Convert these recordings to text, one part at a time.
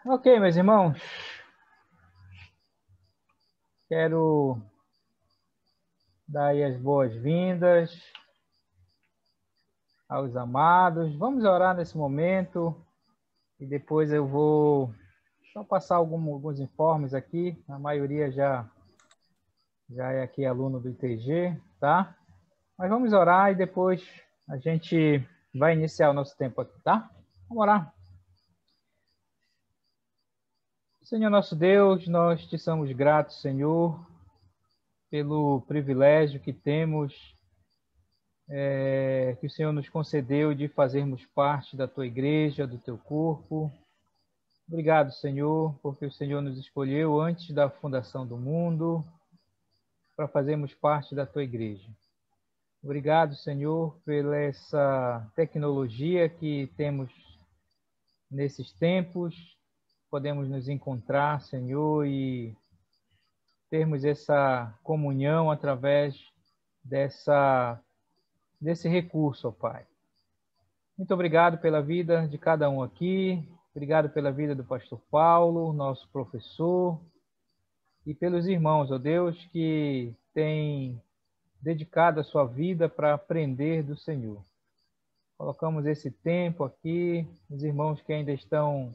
Ok, meus irmãos, quero dar aí as boas-vindas aos amados. Vamos orar nesse momento e depois eu vou só passar alguns informes aqui. A maioria já é aqui aluno do ITG, tá? Mas vamos orar e depois a gente vai iniciar o nosso tempo aqui, tá? Vamos orar. Senhor nosso Deus, nós te somos gratos, Senhor, pelo privilégio que temos que o Senhor nos concedeu de fazermos parte da tua igreja, do teu corpo. Obrigado, Senhor, porque o Senhor nos escolheu antes da fundação do mundo para fazermos parte da tua igreja. Obrigado, Senhor, pela essa tecnologia que temos nesses tempos. Podemos nos encontrar, Senhor, e termos essa comunhão através desse recurso, ó Pai. Muito obrigado pela vida de cada um aqui. Obrigado pela vida do pastor Paulo, nosso professor, e pelos irmãos, ó Deus, que têm dedicado a sua vida para aprender do Senhor. Colocamos esse tempo aqui, os irmãos que ainda estão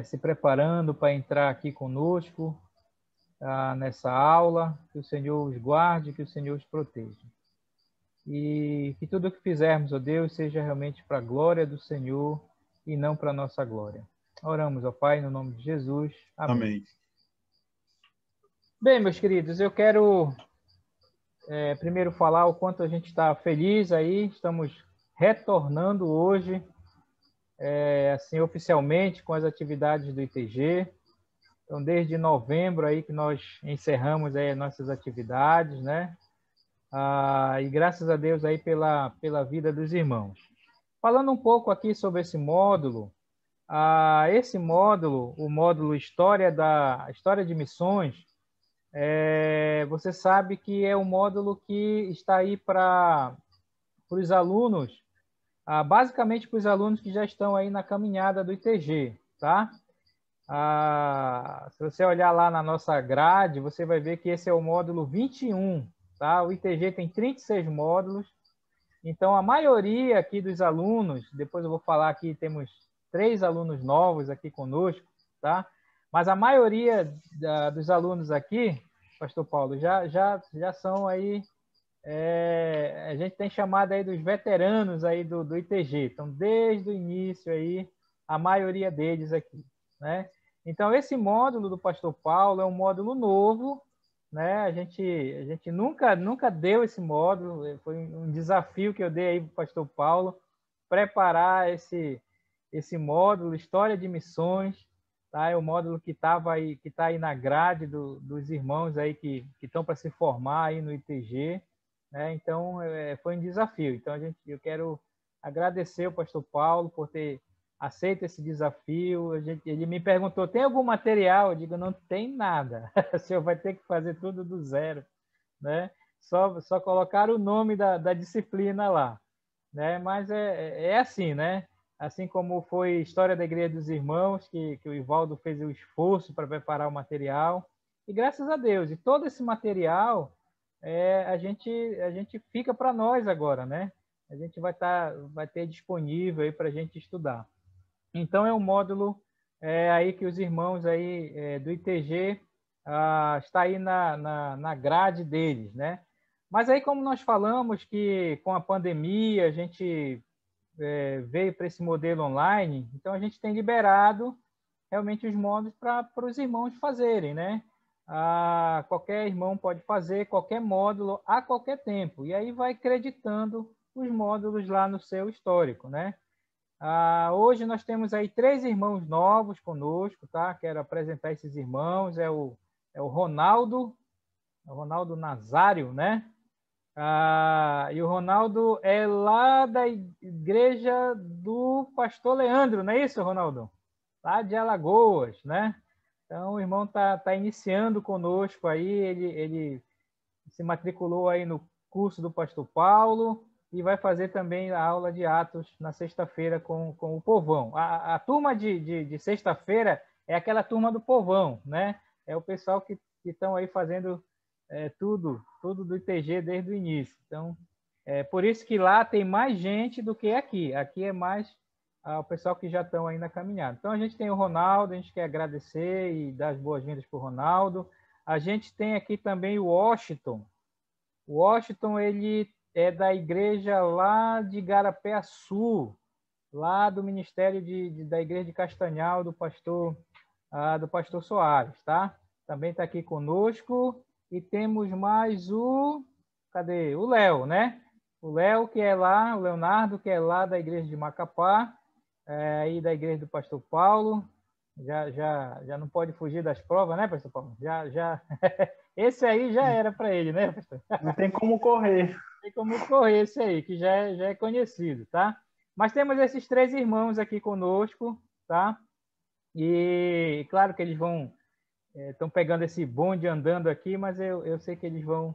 se preparando para entrar aqui conosco nessa aula, que o Senhor os guarde, que o Senhor os proteja. E que tudo o que fizermos, ó Deus, seja realmente para a glória do Senhor e não para a nossa glória. Oramos, ó Pai, no nome de Jesus. Amém. Amém. Bem, meus queridos, eu quero primeiro falar o quanto a gente está feliz aí. Estamos retornando hoje, assim, oficialmente com as atividades do ITG. Então, desde novembro aí que nós encerramos aí as nossas atividades, né? E graças a Deus aí pela vida dos irmãos. Falando um pouco aqui sobre esse módulo, o módulo História de Missões, você sabe que é um módulo que está aí para os alunos, basicamente para os alunos que já estão aí na caminhada do ITG, tá? Se você olhar lá na nossa grade, você vai ver que esse é o módulo 21, tá? O ITG tem 36 módulos, então a maioria aqui dos alunos, depois eu vou falar aqui, temos 3 alunos novos aqui conosco, tá? Mas a maioria dos alunos aqui, pastor Paulo, já são aí, a gente tem chamado aí dos veteranos aí do ITG, então desde o início aí, a maioria deles aqui, né? Então esse módulo do pastor Paulo é um módulo novo, né? A gente nunca deu esse módulo, foi um desafio que eu dei aí para o pastor Paulo, preparar esse módulo, História de Missões, tá? É o módulo que está aí na grade dos irmãos aí que estão para se formar aí no ITG, né? Então, foi um desafio. Então, eu quero agradecer ao pastor Paulo por ter aceito esse desafio. Ele me perguntou, tem algum material? Eu digo, não tem nada. O senhor vai ter que fazer tudo do zero, né? Só colocar o nome da disciplina lá, né? Mas é assim, né? Assim como foi História da Igreja dos Irmãos, que o Ivaldo fez o esforço para preparar o material, e graças a Deus, e todo esse material a gente fica para nós agora, né? A gente vai ter disponível aí para a gente estudar. Então é um módulo aí que os irmãos aí do ITG está aí na grade deles, né? Mas aí, como nós falamos que com a pandemia a gente veio para esse modelo online, então a gente tem liberado realmente os módulos para os irmãos fazerem, né? Qualquer irmão pode fazer qualquer módulo a qualquer tempo, e aí vai acreditando os módulos lá no seu histórico, né? Hoje nós temos aí 3 irmãos novos conosco, tá? Quero apresentar esses irmãos, é o Ronaldo Nazário, né? E o Ronaldo é lá da igreja do pastor Leandro, não é isso, Ronaldo? Lá de Alagoas, né? Então, o irmão tá iniciando conosco aí, ele se matriculou aí no curso do pastor Paulo e vai fazer também a aula de Atos na sexta-feira com o povão. A turma de sexta-feira é aquela turma do povão, né? É o pessoal que estão aí fazendo tudo do ITG desde o início. Então, é por isso que lá tem mais gente do que aqui. Aqui é mais o pessoal que já estão aí na caminhada. Então, a gente tem o Ronaldo, a gente quer agradecer e dar as boas-vindas para o Ronaldo. A gente tem aqui também o Washington. O Washington, ele é da igreja lá de Igarapé-Açu, lá do Ministério da Igreja de Castanhal, do pastor Soares, tá? Também está aqui conosco. E temos mais cadê? O Léo, né? O Léo, que é lá, o Leonardo, que é lá da igreja de Macapá, aí da igreja do pastor Paulo. Já não pode fugir das provas, né, pastor Paulo? Já. Esse aí já era para ele, né, pastor? Não tem como correr. Não tem como correr esse aí, que já é conhecido, tá? Mas temos esses 3 irmãos aqui conosco, tá? E claro que eles estão pegando esse bonde andando aqui, mas eu sei que eles vão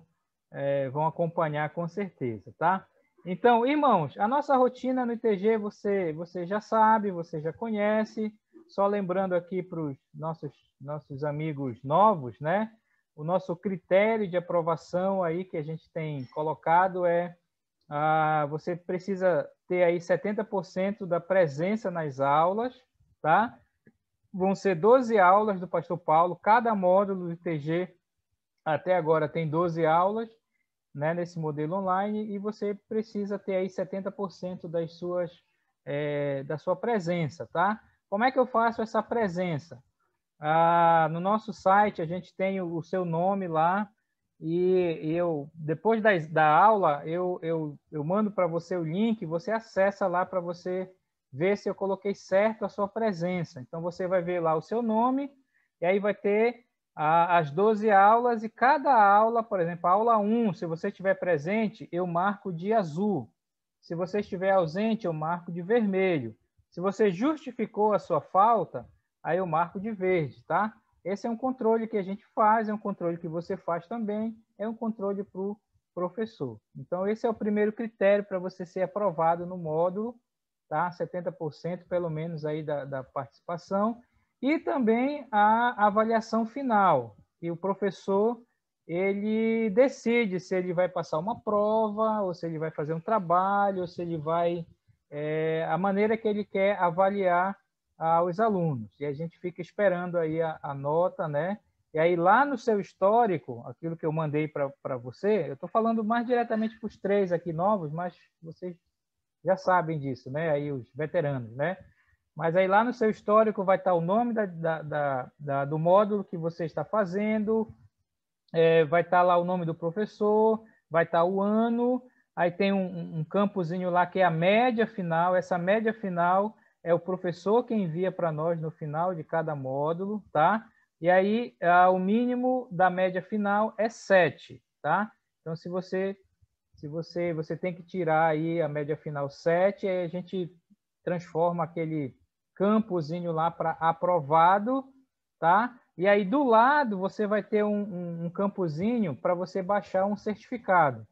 acompanhar com certeza, tá? Então, irmãos, a nossa rotina no ITG você já sabe, você já conhece. Só lembrando aqui para os nossos amigos novos, né? O nosso critério de aprovação aí que a gente tem colocado você precisa ter aí 70% da presença nas aulas, tá? Vão ser 12 aulas do pastor Paulo, cada módulo do ITG até agora tem 12 aulas, né, nesse modelo online, e você precisa ter aí 70% da sua presença, tá? Como é que eu faço essa presença? No nosso site a gente tem o seu nome lá, e depois da aula eu mando para você o link, você acessa lá para você ver se eu coloquei certo a sua presença. Então você vai ver lá o seu nome, e aí vai ter as 12 aulas, e cada aula, por exemplo, a aula 1, se você estiver presente, eu marco de azul. Se você estiver ausente, eu marco de vermelho. Se você justificou a sua falta, aí eu marco de verde, tá? Esse é um controle que a gente faz, é um controle que você faz também, é um controle para o professor. Então, esse é o primeiro critério para você ser aprovado no módulo, tá? 70% pelo menos aí da participação. E também a avaliação final, que o professor ele decide se ele vai passar uma prova, ou se ele vai fazer um trabalho, ou se ele vai... a maneira que ele quer avaliar os alunos. E a gente fica esperando aí a nota, né? E aí lá no seu histórico, aquilo que eu mandei para você, eu estou falando mais diretamente para os 3 aqui novos, mas vocês já sabem disso, né? Aí os veteranos, né? Mas aí lá no seu histórico vai estar o nome do módulo que você está fazendo, vai estar lá o nome do professor, vai estar o ano, aí tem um campozinho lá que é a média final. Essa média final é o professor que envia para nós no final de cada módulo, tá? E aí o mínimo da média final é 7, tá? Então, se você tem que tirar aí a média final 7, aí a gente transforma aquele campozinho lá para aprovado, tá? E aí do lado você vai ter um campozinho para você baixar um certificado.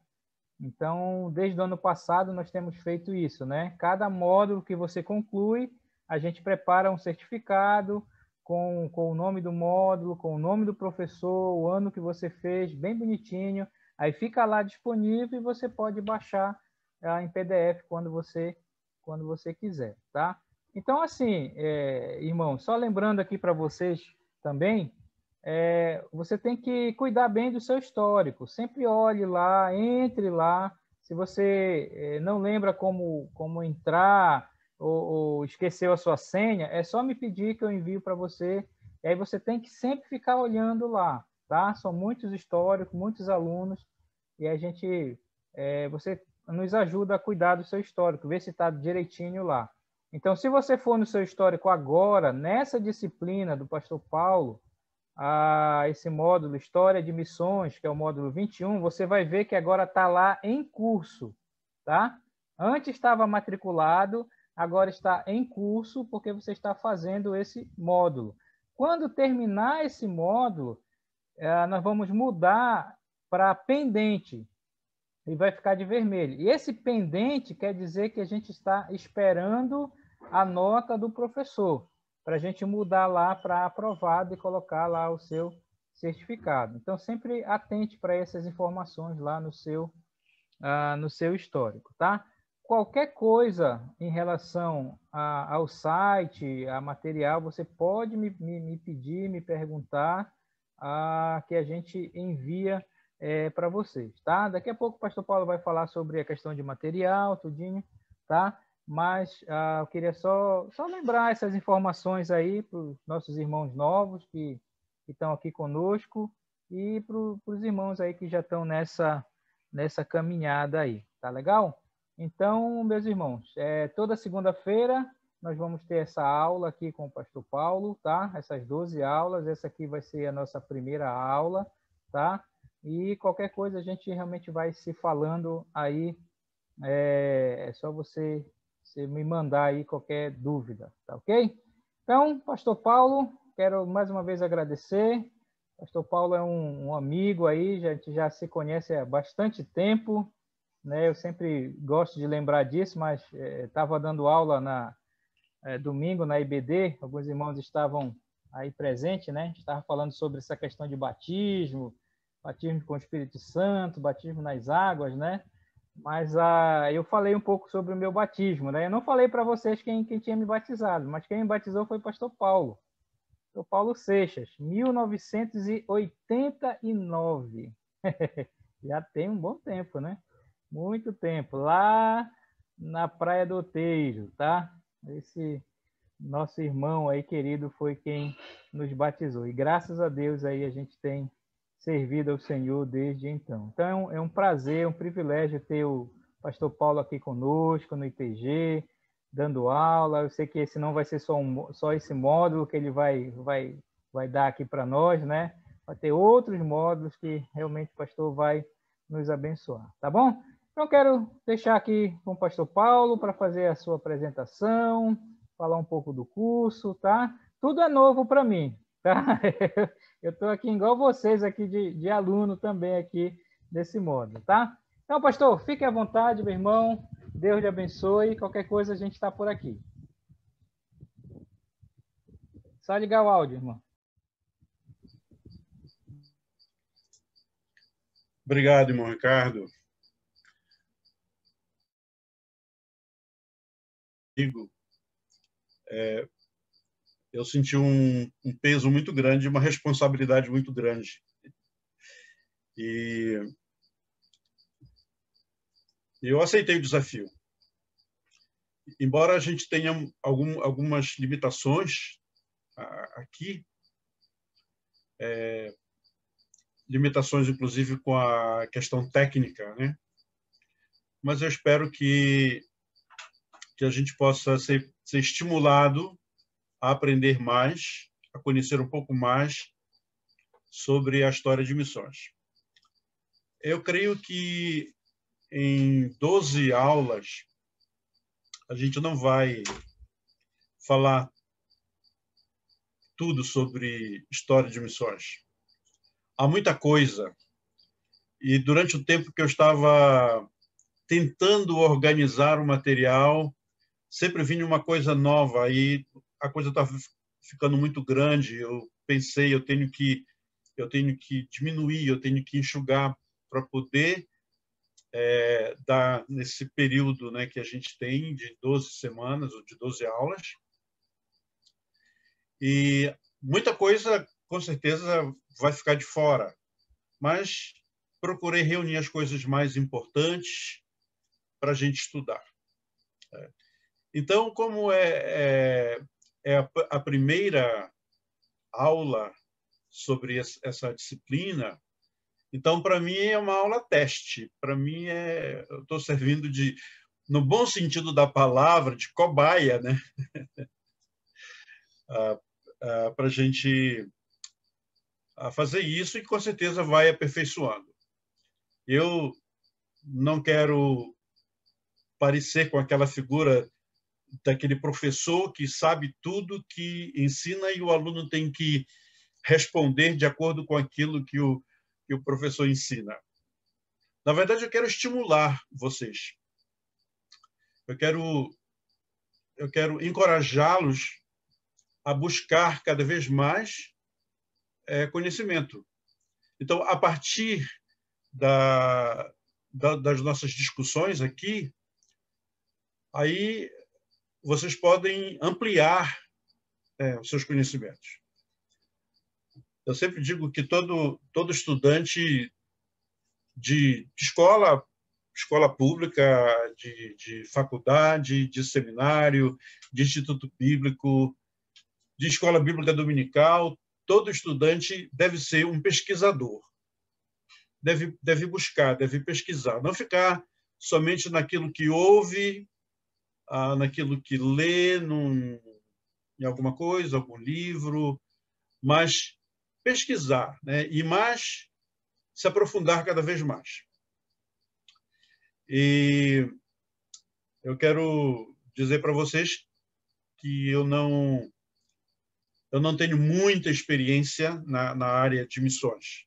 Então, desde o ano passado nós temos feito isso, né? Cada módulo que você conclui, a gente prepara um certificado com o nome do módulo, com o nome do professor, o ano que você fez, bem bonitinho. Aí fica lá disponível e você pode baixar em PDF quando você quiser, tá? Então, assim, irmão, só lembrando aqui para vocês também, você tem que cuidar bem do seu histórico. Sempre olhe lá, entre lá. Se você não lembra como entrar ou esqueceu a sua senha, é só me pedir que eu envio para você. E aí você tem que sempre ficar olhando lá, tá? São muitos históricos, muitos alunos, e você nos ajuda a cuidar do seu histórico, ver se está direitinho lá. Então, se você for no seu histórico agora, nessa disciplina do pastor Paulo, esse módulo História de Missões, que é o módulo 21, você vai ver que agora está lá em curso, tá? Antes estava matriculado, agora está em curso, porque você está fazendo esse módulo. Quando terminar esse módulo, nós vamos mudar para pendente, e vai ficar de vermelho. E esse pendente quer dizer que a gente está esperando a nota do professor. para a gente mudar lá para aprovado e colocar lá o seu certificado. Então, sempre atente para essas informações lá no seu histórico, tá? Qualquer coisa em relação ao site, a material, você pode me pedir, me perguntar, que a gente envia para vocês, tá? Daqui a pouco o pastor Paulo vai falar sobre a questão de material, tudinho, tá? Mas eu queria só lembrar essas informações aí para os nossos irmãos novos que estão aqui conosco e para os irmãos aí que já estão nessa caminhada aí, tá legal? Então, meus irmãos, toda segunda-feira nós vamos ter essa aula aqui com o pastor Paulo, tá? Essas 12 aulas, essa aqui vai ser a nossa primeira aula, tá? E qualquer coisa a gente realmente vai se falando aí, é só você me mandar aí qualquer dúvida, tá ok? Então, pastor Paulo, quero mais uma vez agradecer. Pastor Paulo é um amigo aí, a gente já se conhece há bastante tempo, né? Eu sempre gosto de lembrar disso, mas estava dando aula domingo na IBD, alguns irmãos estavam aí presentes, né? Estava falando sobre essa questão de batismo com o Espírito Santo, batismo nas águas, né? Mas eu falei um pouco sobre o meu batismo, né? Eu não falei para vocês quem tinha me batizado, mas quem me batizou foi o pastor Paulo. Pastor Paulo Seixas, 1989. Já tem um bom tempo, né? Muito tempo. Lá na Praia do Outeiro, tá? Esse nosso irmão aí querido foi quem nos batizou. E graças a Deus aí a gente tem servido ao Senhor desde então. Então é um prazer, um privilégio ter o pastor Paulo aqui conosco no ITG, dando aula. Eu sei que esse não vai ser só esse módulo que ele vai dar aqui para nós, né? Vai ter outros módulos que realmente o pastor vai nos abençoar, tá bom? Então, quero deixar aqui com o pastor Paulo para fazer a sua apresentação, falar um pouco do curso, tá? Tudo é novo para mim, tá? Eu estou aqui igual vocês aqui de aluno também aqui desse módulo, tá? Então, pastor, fique à vontade, meu irmão. Deus lhe abençoe. Qualquer coisa a gente está por aqui. Só ligar o áudio, irmão. Obrigado, irmão Ricardo. Eu senti um peso muito grande, uma responsabilidade muito grande. E eu aceitei o desafio. Embora a gente tenha algumas limitações aqui, limitações inclusive com a questão técnica, né? Mas eu espero que a gente possa ser estimulado a aprender mais, a conhecer um pouco mais sobre a história de missões. Eu creio que em 12 aulas a gente não vai falar tudo sobre história de missões. Há muita coisa. E durante o tempo que eu estava tentando organizar o material, sempre vinha uma coisa nova. Aí a coisa estava ficando muito grande. Eu pensei, eu tenho que diminuir, eu tenho que enxugar para poder dar nesse período, né, que a gente tem de 12 semanas ou de 12 aulas. E muita coisa, com certeza, vai ficar de fora, mas procurei reunir as coisas mais importantes para a gente estudar. Então, como é a primeira aula sobre essa disciplina, então, para mim, é uma aula teste. Para mim, eu estou servindo no bom sentido da palavra, de cobaia, né? Para a gente fazer isso e, com certeza, vai aperfeiçoando. Eu não quero parecer com aquela figura daquele professor que sabe tudo, que ensina e o aluno tem que responder de acordo com aquilo que o professor ensina. Na verdade, eu quero estimular vocês. Eu quero encorajá-los a buscar cada vez mais conhecimento. Então, a partir das nossas discussões aqui, aí vocês podem ampliar os seus conhecimentos. Eu sempre digo que todo estudante de escola pública, de faculdade, de seminário, de instituto bíblico, de escola bíblica dominical, todo estudante deve ser um pesquisador. Deve buscar, deve pesquisar. Não ficar somente naquilo que ouve, naquilo que lê em alguma coisa, algum livro, mas pesquisar, né? E mais se aprofundar cada vez mais. E eu quero dizer para vocês que eu não tenho muita experiência na área de missões.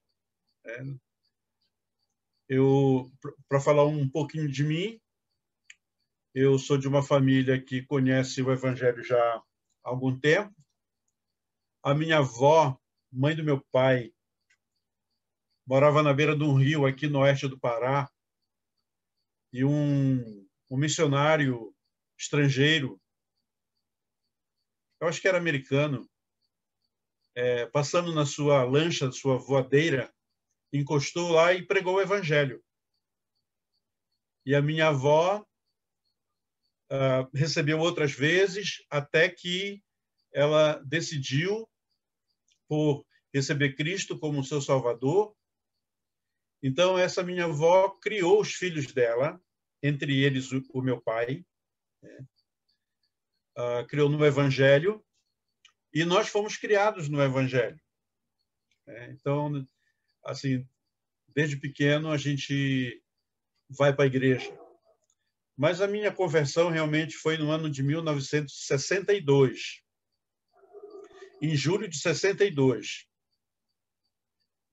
Para falar um pouquinho de mim, eu sou de uma família que conhece o Evangelho já há algum tempo. A minha avó, mãe do meu pai, morava na beira de um rio aqui no oeste do Pará, e um missionário estrangeiro, eu acho que era americano, passando na sua lancha, sua voadeira, encostou lá e pregou o Evangelho. E a minha avó recebeu outras vezes, até que ela decidiu por receber Cristo como seu Salvador. Então, essa minha avó criou os filhos dela, entre eles o meu pai, criou no Evangelho, e nós fomos criados no Evangelho. Então, assim, desde pequeno a gente vai para a igreja. Mas a minha conversão realmente foi no ano de 1962, em julho de 62.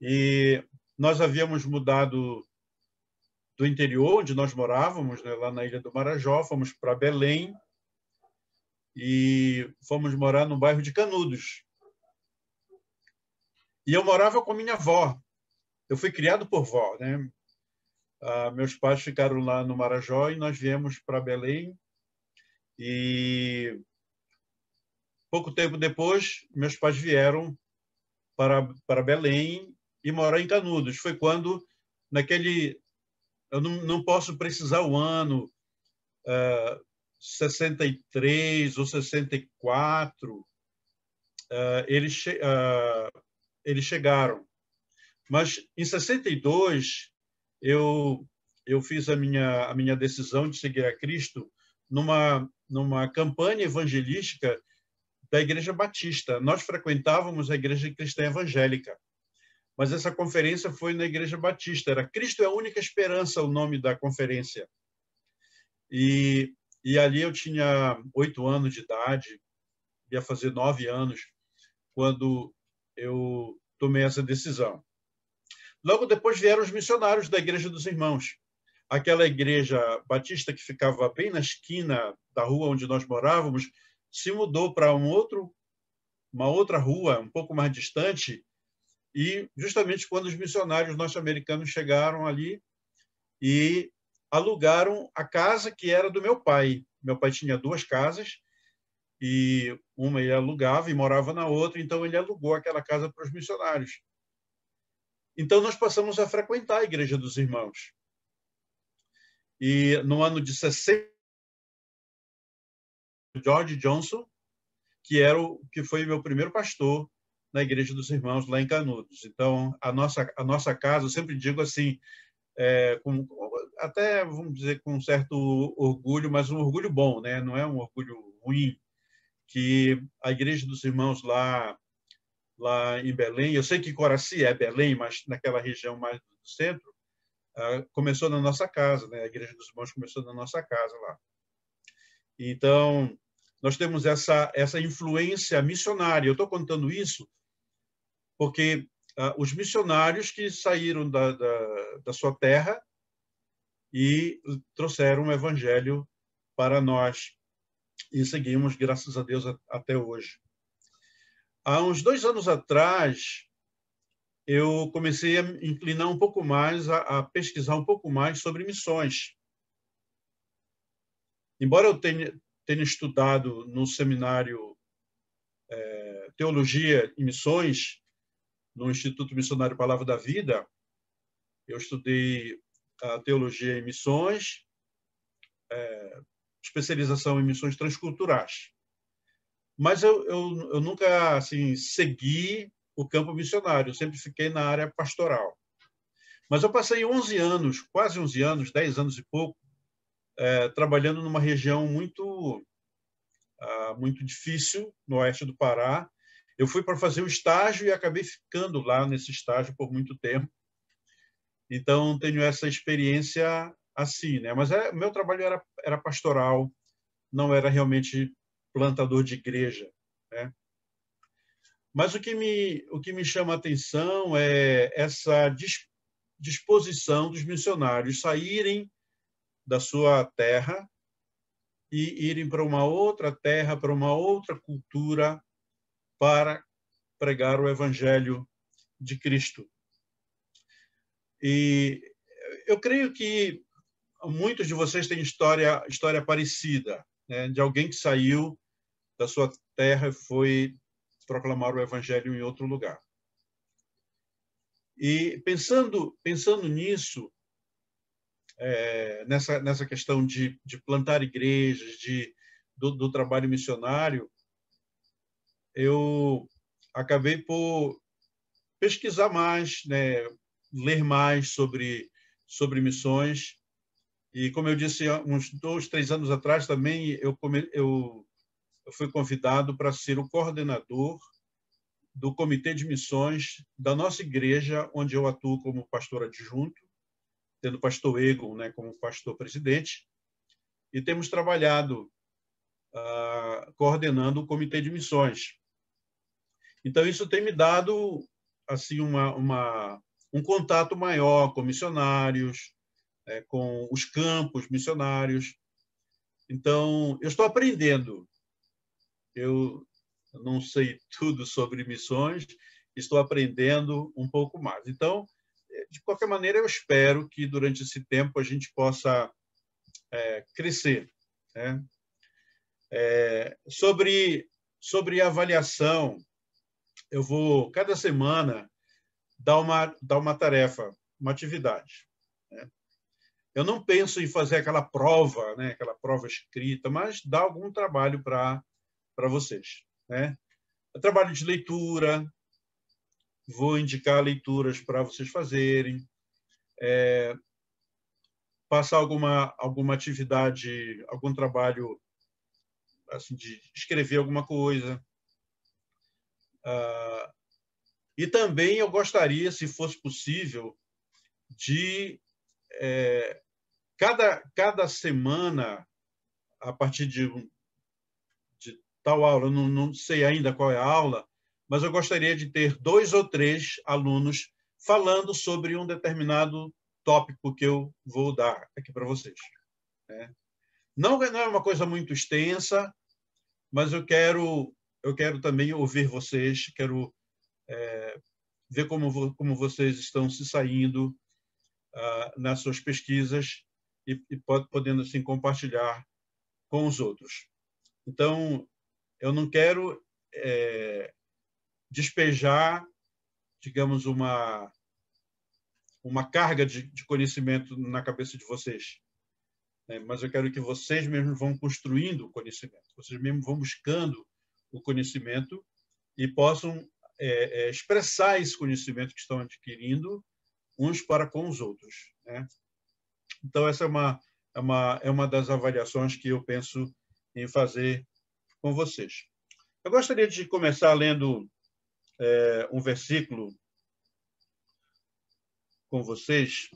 E nós havíamos mudado do interior, onde nós morávamos, né, lá na Ilha do Marajó, fomos para Belém e fomos morar no bairro de Canudos. E eu morava com minha avó. Eu fui criado por vó, né? Meus pais ficaram lá no Marajó e nós viemos para Belém. E pouco tempo depois, meus pais vieram para Belém e morar em Canudos. Foi quando, eu não posso precisar o ano, 63 ou 64, eles chegaram. Mas em 62 eu fiz a minha decisão de seguir a Cristo numa campanha evangelística da Igreja Batista. Nós frequentávamos a Igreja Cristã Evangélica, mas essa conferência foi na Igreja Batista. Era Cristo é a Única Esperança, o nome da conferência. E ali eu tinha 8 anos de idade, ia fazer 9 anos, quando eu tomei essa decisão. Logo depois vieram os missionários da Igreja dos Irmãos. Aquela igreja batista que ficava bem na esquina da rua onde nós morávamos se mudou para uma outra rua, um pouco mais distante, e justamente quando os missionários norte-americanos chegaram ali e alugaram a casa que era do meu pai. Meu pai tinha 2 casas, e uma ele alugava e morava na outra, então ele alugou aquela casa para os missionários. Então, nós passamos a frequentar a Igreja dos Irmãos. E no ano de 60, George Johnson, que foi meu primeiro pastor na Igreja dos Irmãos, lá em Canudos. Então, a nossa casa, eu sempre digo assim, até, vamos dizer, com um certo orgulho, mas um orgulho bom, né? Não é um orgulho ruim, que a Igreja dos Irmãos lá em Belém, eu sei que Coraci é Belém, mas naquela região mais do centro, começou na nossa casa, né? A Igreja dos Irmãos começou na nossa casa lá. Então, nós temos essa influência missionária. Eu estou contando isso porque os missionários que saíram da sua terra e trouxeram o Evangelho para nós, e seguimos, graças a Deus, até hoje. Há uns 2 anos atrás, eu comecei a me inclinar um pouco mais, a pesquisar um pouco mais sobre missões. Embora eu tenha estudado no seminário Teologia e Missões, no Instituto Missionário Palavra da Vida, eu estudei a Teologia em Missões, especialização em missões transculturais. Mas eu nunca assim, segui o campo missionário, eu sempre fiquei na área pastoral. Mas eu passei 11 anos, quase 11 anos, 10 anos e pouco, trabalhando numa região muito difícil, no oeste do Pará. Eu fui para fazer o estágio e acabei ficando lá nesse estágio por muito tempo. Então, tenho essa experiência assim, né? Mas meu trabalho era pastoral, não era realmente plantador de igreja, né? Mas o que me chama a atenção é essa disposição dos missionários saírem da sua terra e irem para uma outra terra, para uma outra cultura, para pregar o evangelho de Cristo. E eu creio que muitos de vocês têm história parecida, né? De alguém que saiu da sua terra e foi proclamar o evangelho em outro lugar. E pensando nisso, nessa questão de plantar igrejas, do trabalho missionário, eu acabei por pesquisar mais, né, ler mais sobre missões. E, como eu disse, uns 2, 3 anos atrás também, eu fui convidado para ser o coordenador do Comitê de Missões da nossa igreja, onde eu atuo como pastor adjunto, tendo o pastor Egon, né, como pastor presidente, e temos trabalhado coordenando o Comitê de Missões. Então, isso tem me dado assim um contato maior com missionários, com os campos missionários. Então, eu estou aprendendo. Eu não sei tudo sobre missões, estou aprendendo um pouco mais. Então, de qualquer maneira, eu espero que durante esse tempo a gente possa crescer, né? Sobre avaliação, eu vou, cada semana, dar uma tarefa, uma atividade, né? Eu não penso em fazer aquela prova, né? Aquela prova escrita, mas dar algum trabalho para vocês, né? Trabalho de leitura, vou indicar leituras para vocês fazerem, passar alguma atividade, algum trabalho assim, de escrever alguma coisa. E também eu gostaria, se fosse possível, de cada semana, a partir de tal aula, não sei ainda qual é a aula, mas eu gostaria de ter 2 ou 3 alunos falando sobre um determinado tópico que eu vou dar aqui para vocês, né? Não é uma coisa muito extensa, mas eu quero também ouvir vocês, quero ver como vocês estão se saindo nas suas pesquisas e podendo assim compartilhar com os outros. Então, eu não quero despejar, digamos, uma carga de conhecimento na cabeça de vocês, né? Mas eu quero que vocês mesmos vão construindo o conhecimento, vocês mesmos vão buscando o conhecimento e possam expressar esse conhecimento que estão adquirindo uns para com os outros, né? Então, essa é uma das avaliações que eu penso em fazer com vocês. Eu gostaria de começar lendo um versículo com vocês,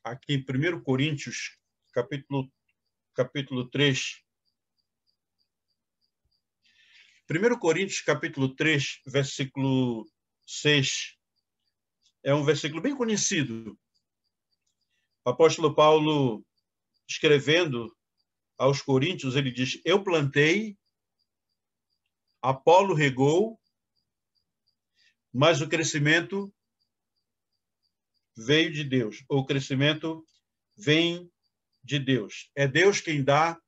aqui em 1 Coríntios, capítulo 3. 1 Coríntios, capítulo 3, versículo 6, é um versículo bem conhecido. O apóstolo Paulo, escrevendo aos Coríntios, ele diz: eu plantei, Apolo regou, mas o crescimento veio de Deus. O crescimento vem de Deus. É Deus quem dá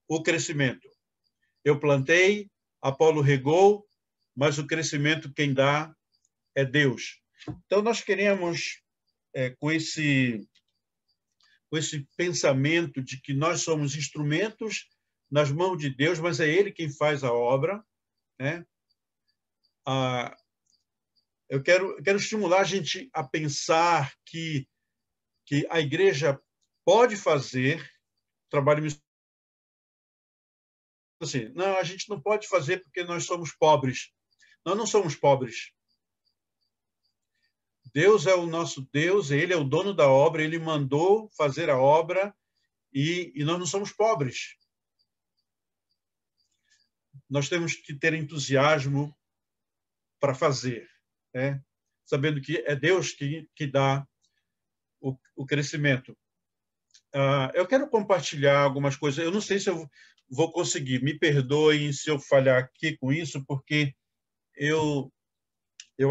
o crescimento. Eu plantei, Apolo regou, mas o crescimento quem dá é Deus. Então, nós queremos, com esse pensamento de que nós somos instrumentos nas mãos de Deus, mas é Ele quem faz a obra, né? Eu quero estimular a gente a pensar que a igreja pode fazer trabalho missionário. Assim, não, a gente não pode fazer porque nós somos pobres. Nós não somos pobres. Deus é o nosso Deus, Ele é o dono da obra, Ele mandou fazer a obra e nós não somos pobres. Nós temos que ter entusiasmo para fazer, né? Sabendo que é Deus que dá o crescimento. Eu quero compartilhar algumas coisas. Eu não sei se eu vou conseguir. Me perdoem se eu falhar aqui com isso, porque eu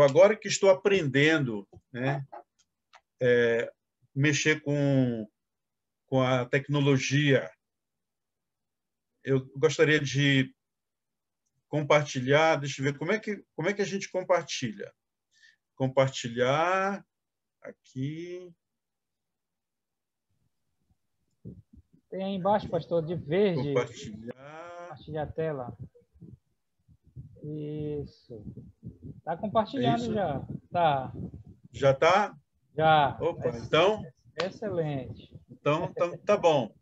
agora que estou aprendendo, né, mexer com a tecnologia, eu gostaria de compartilhar. Deixa eu ver como é que a gente compartilha. Compartilhar aqui. Tem aí embaixo, pastor, de verde. Compartilhar. Compartilhar a tela. Isso. Tá compartilhando já. Tá. Já está? Já. Opa, então. Excelente. Então, tá bom.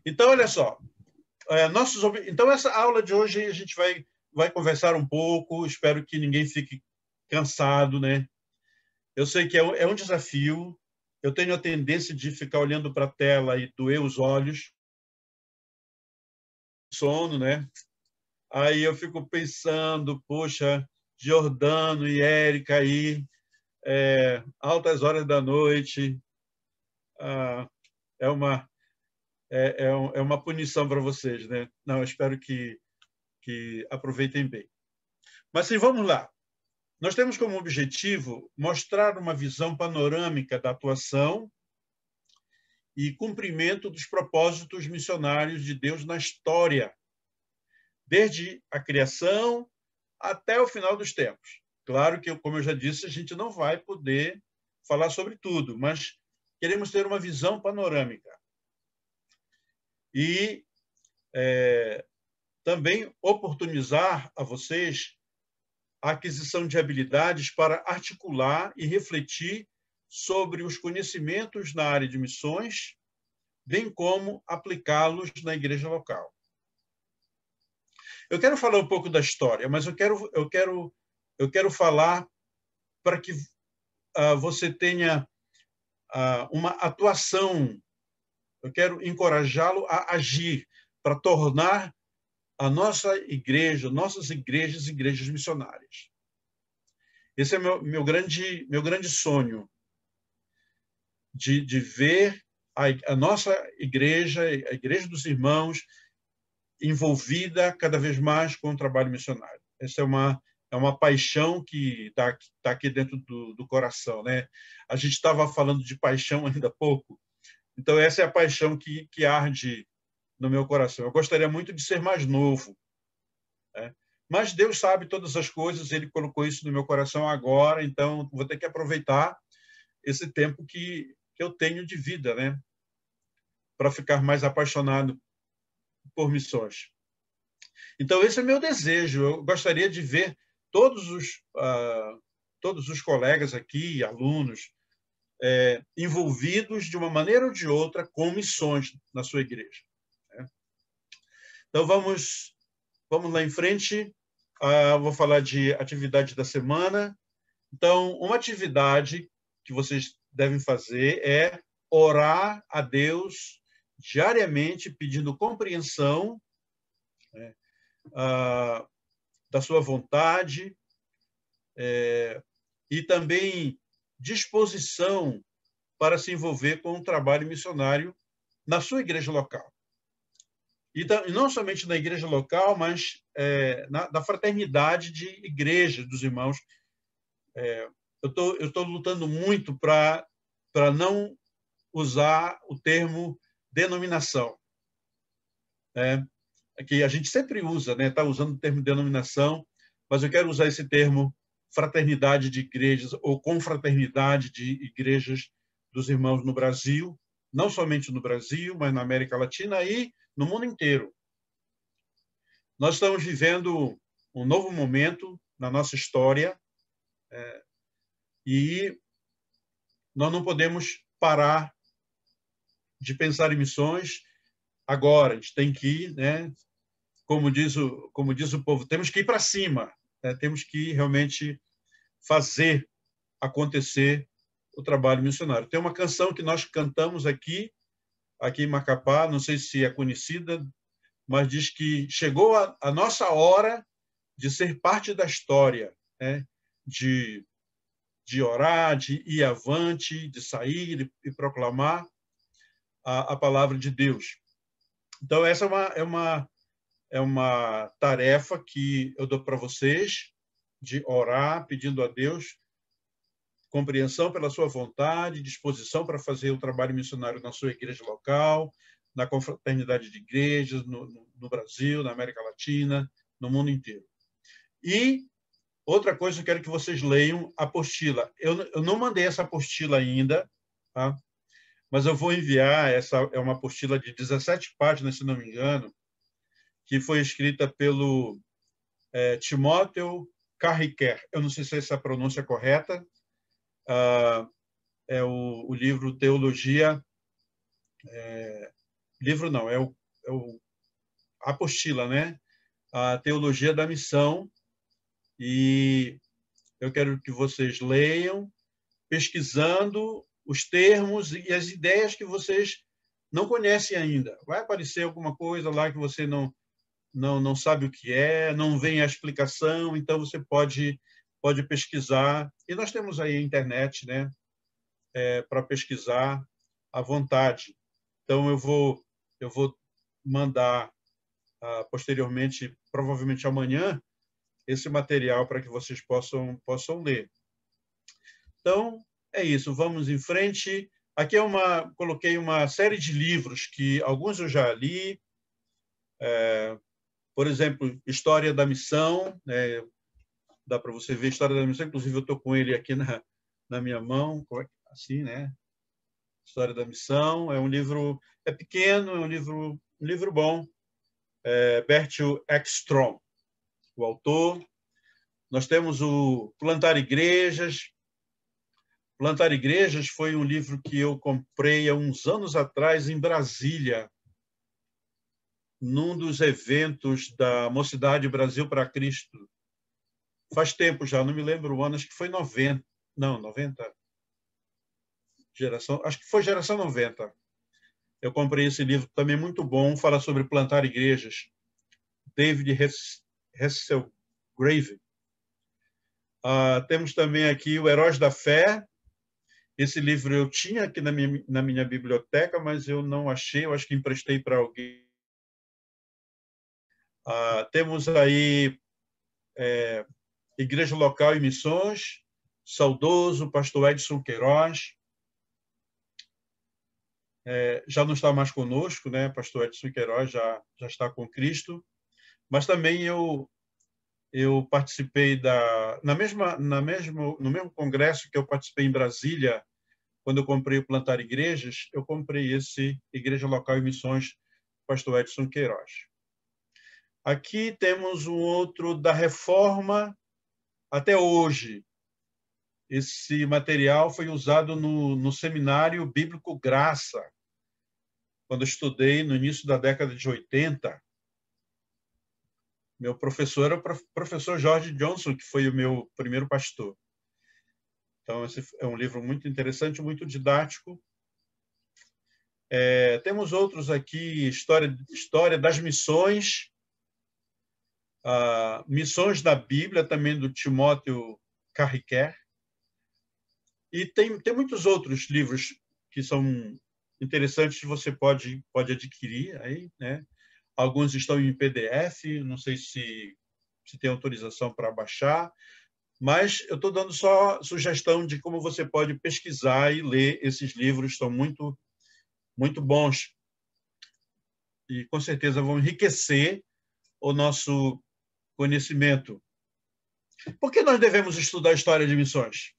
Então, olha só. Então, essa aula de hoje a gente vai conversar um pouco. Espero que ninguém fique cansado, né? Eu sei que é um desafio. Eu tenho a tendência de ficar olhando para a tela e doer os olhos. Sono, né? Aí eu fico pensando, poxa, Giordano e Érica aí, altas horas da noite, é uma punição para vocês, né? Não, eu espero que aproveitem bem. Mas sim, vamos lá. Nós temos como objetivo mostrar uma visão panorâmica da atuação e cumprimento dos propósitos missionários de Deus na história, desde a criação até o final dos tempos. Claro que, como eu já disse, a gente não vai poder falar sobre tudo, mas queremos ter uma visão panorâmica. E também oportunizar a vocês a aquisição de habilidades para articular e refletir sobre os conhecimentos na área de missões, bem como aplicá-los na igreja local. Eu quero falar um pouco da história, mas eu quero falar para que você tenha uma atuação. Eu quero encorajá-lo a agir para tornar a nossa igreja, nossas igrejas missionárias. Esse é meu grande sonho, de ver a nossa igreja, a igreja dos irmãos, envolvida cada vez mais com o trabalho missionário. Essa é uma paixão que está aqui dentro do coração, né? A gente estava falando de paixão ainda há pouco, então essa é a paixão que arde no meu coração. Eu gostaria muito de ser mais novo, né? Mas Deus sabe todas as coisas, Ele colocou isso no meu coração agora, então vou ter que aproveitar esse tempo que eu tenho de vida, né? Para ficar mais apaixonado por missões. Então, esse é meu desejo. Eu gostaria de ver todos os colegas aqui, alunos, envolvidos de uma maneira ou de outra com missões na sua igreja, né? Então, vamos lá em frente. Vou falar de atividade da semana. Então, uma atividade que vocês devem fazer é orar a Deus diariamente, pedindo compreensão, né, da sua vontade, e também disposição para se envolver com um trabalho missionário na sua igreja local. E não somente na igreja local, mas da fraternidade de igrejas dos irmãos. Eu estou lutando muito para não usar o termo denominação. Que a gente sempre usa, né? Está usando o termo denominação, mas eu quero usar esse termo fraternidade de igrejas ou confraternidade de igrejas dos irmãos no Brasil, não somente no Brasil, mas na América Latina e no mundo inteiro. Nós estamos vivendo um novo momento na nossa história e nós não podemos parar de pensar em missões agora. A gente tem que ir, né? Como diz o povo, temos que ir para cima, né? Temos que realmente fazer acontecer o trabalho missionário. Tem uma canção que nós cantamos aqui em Macapá, não sei se é conhecida, mas diz que chegou a nossa hora de ser parte da história, né? de orar, de ir avante, de sair e proclamar a palavra de Deus. Então, essa é uma tarefa que eu dou para vocês, de orar, pedindo a Deus compreensão pela sua vontade, disposição para fazer o trabalho missionário na sua igreja local, na confraternidade de igrejas, no Brasil, na América Latina, no mundo inteiro. E outra coisa, eu quero que vocês leiam a apostila. Eu não mandei essa apostila ainda, tá? Mas eu vou enviar. Essa é uma apostila de 17 páginas, se não me engano, que foi escrita pelo Timóteo Carriquer. Eu não sei se essa pronúncia é correta. É o livro Teologia... livro não, é a apostila, né? A Teologia da Missão. E eu quero que vocês leiam, pesquisando os termos e as ideias que vocês não conhecem ainda. Vai aparecer alguma coisa lá que você não sabe o que é, não vem a explicação, então você pode pesquisar. E nós temos aí a internet, né? Para pesquisar à vontade. Então, eu vou mandar posteriormente, provavelmente amanhã, esse material para que vocês possam ler. Então, é isso. Vamos em frente. Aqui coloquei uma série de livros que alguns eu já li. Por exemplo, História da Missão. Dá para você ver História da Missão. Inclusive, eu estou com ele aqui na minha mão. Assim, né? História da Missão. É um livro... É pequeno, é um livro bom. Bertil Ekstrom, o autor. Nós temos o Plantar Igrejas. Plantar Igrejas foi um livro que eu comprei há uns anos atrás em Brasília, num dos eventos da Mocidade Brasil para Cristo. Faz tempo já, não me lembro o ano, acho que foi 90. Não, 90. Acho que foi geração 90. Eu comprei esse livro também muito bom, fala sobre plantar igrejas. David Hasselgrave. Temos também aqui o Heróis da Fé. Esse livro eu tinha aqui na minha biblioteca, mas eu não achei, eu acho que emprestei para alguém. Temos aí Igreja Local e Missões, saudoso pastor Edson Queiroz. Já não está mais conosco, né? Pastor Edson Queiroz já está com Cristo. Mas também eu participei no mesmo congresso que eu participei em Brasília, quando eu comprei o Plantar Igrejas, eu comprei esse Igreja Local e Missões, pastor Edson Queiroz. Aqui temos um outro da Reforma até hoje. Esse material foi usado no Seminário Bíblico Graça, quando eu estudei no início da década de 80. Meu professor era o professor George Johnson, que foi o meu primeiro pastor. Então, esse é um livro muito interessante, muito didático. Temos outros aqui, História das Missões, Missões da Bíblia, também do Timóteo Carriquer. E tem muitos outros livros que são interessantes que você pode adquirir aí, né? alguns estão em PDF, não sei se tem autorização para baixar, mas eu estou dando só sugestão de como você pode pesquisar e ler esses livros, são muito, muito bons e com certeza vão enriquecer o nosso conhecimento. Por que nós devemos estudar a história de missões?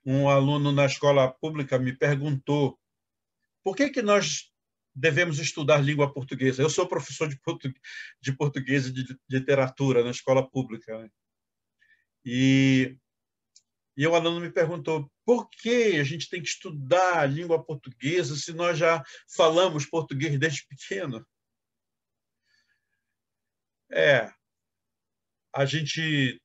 Um aluno na escola pública me perguntou por que nós devemos estudar língua portuguesa. Eu sou professor de português e de literatura na escola pública, né? E o aluno me perguntou por que a gente tem que estudar a língua portuguesa se nós já falamos português desde pequeno. A gente...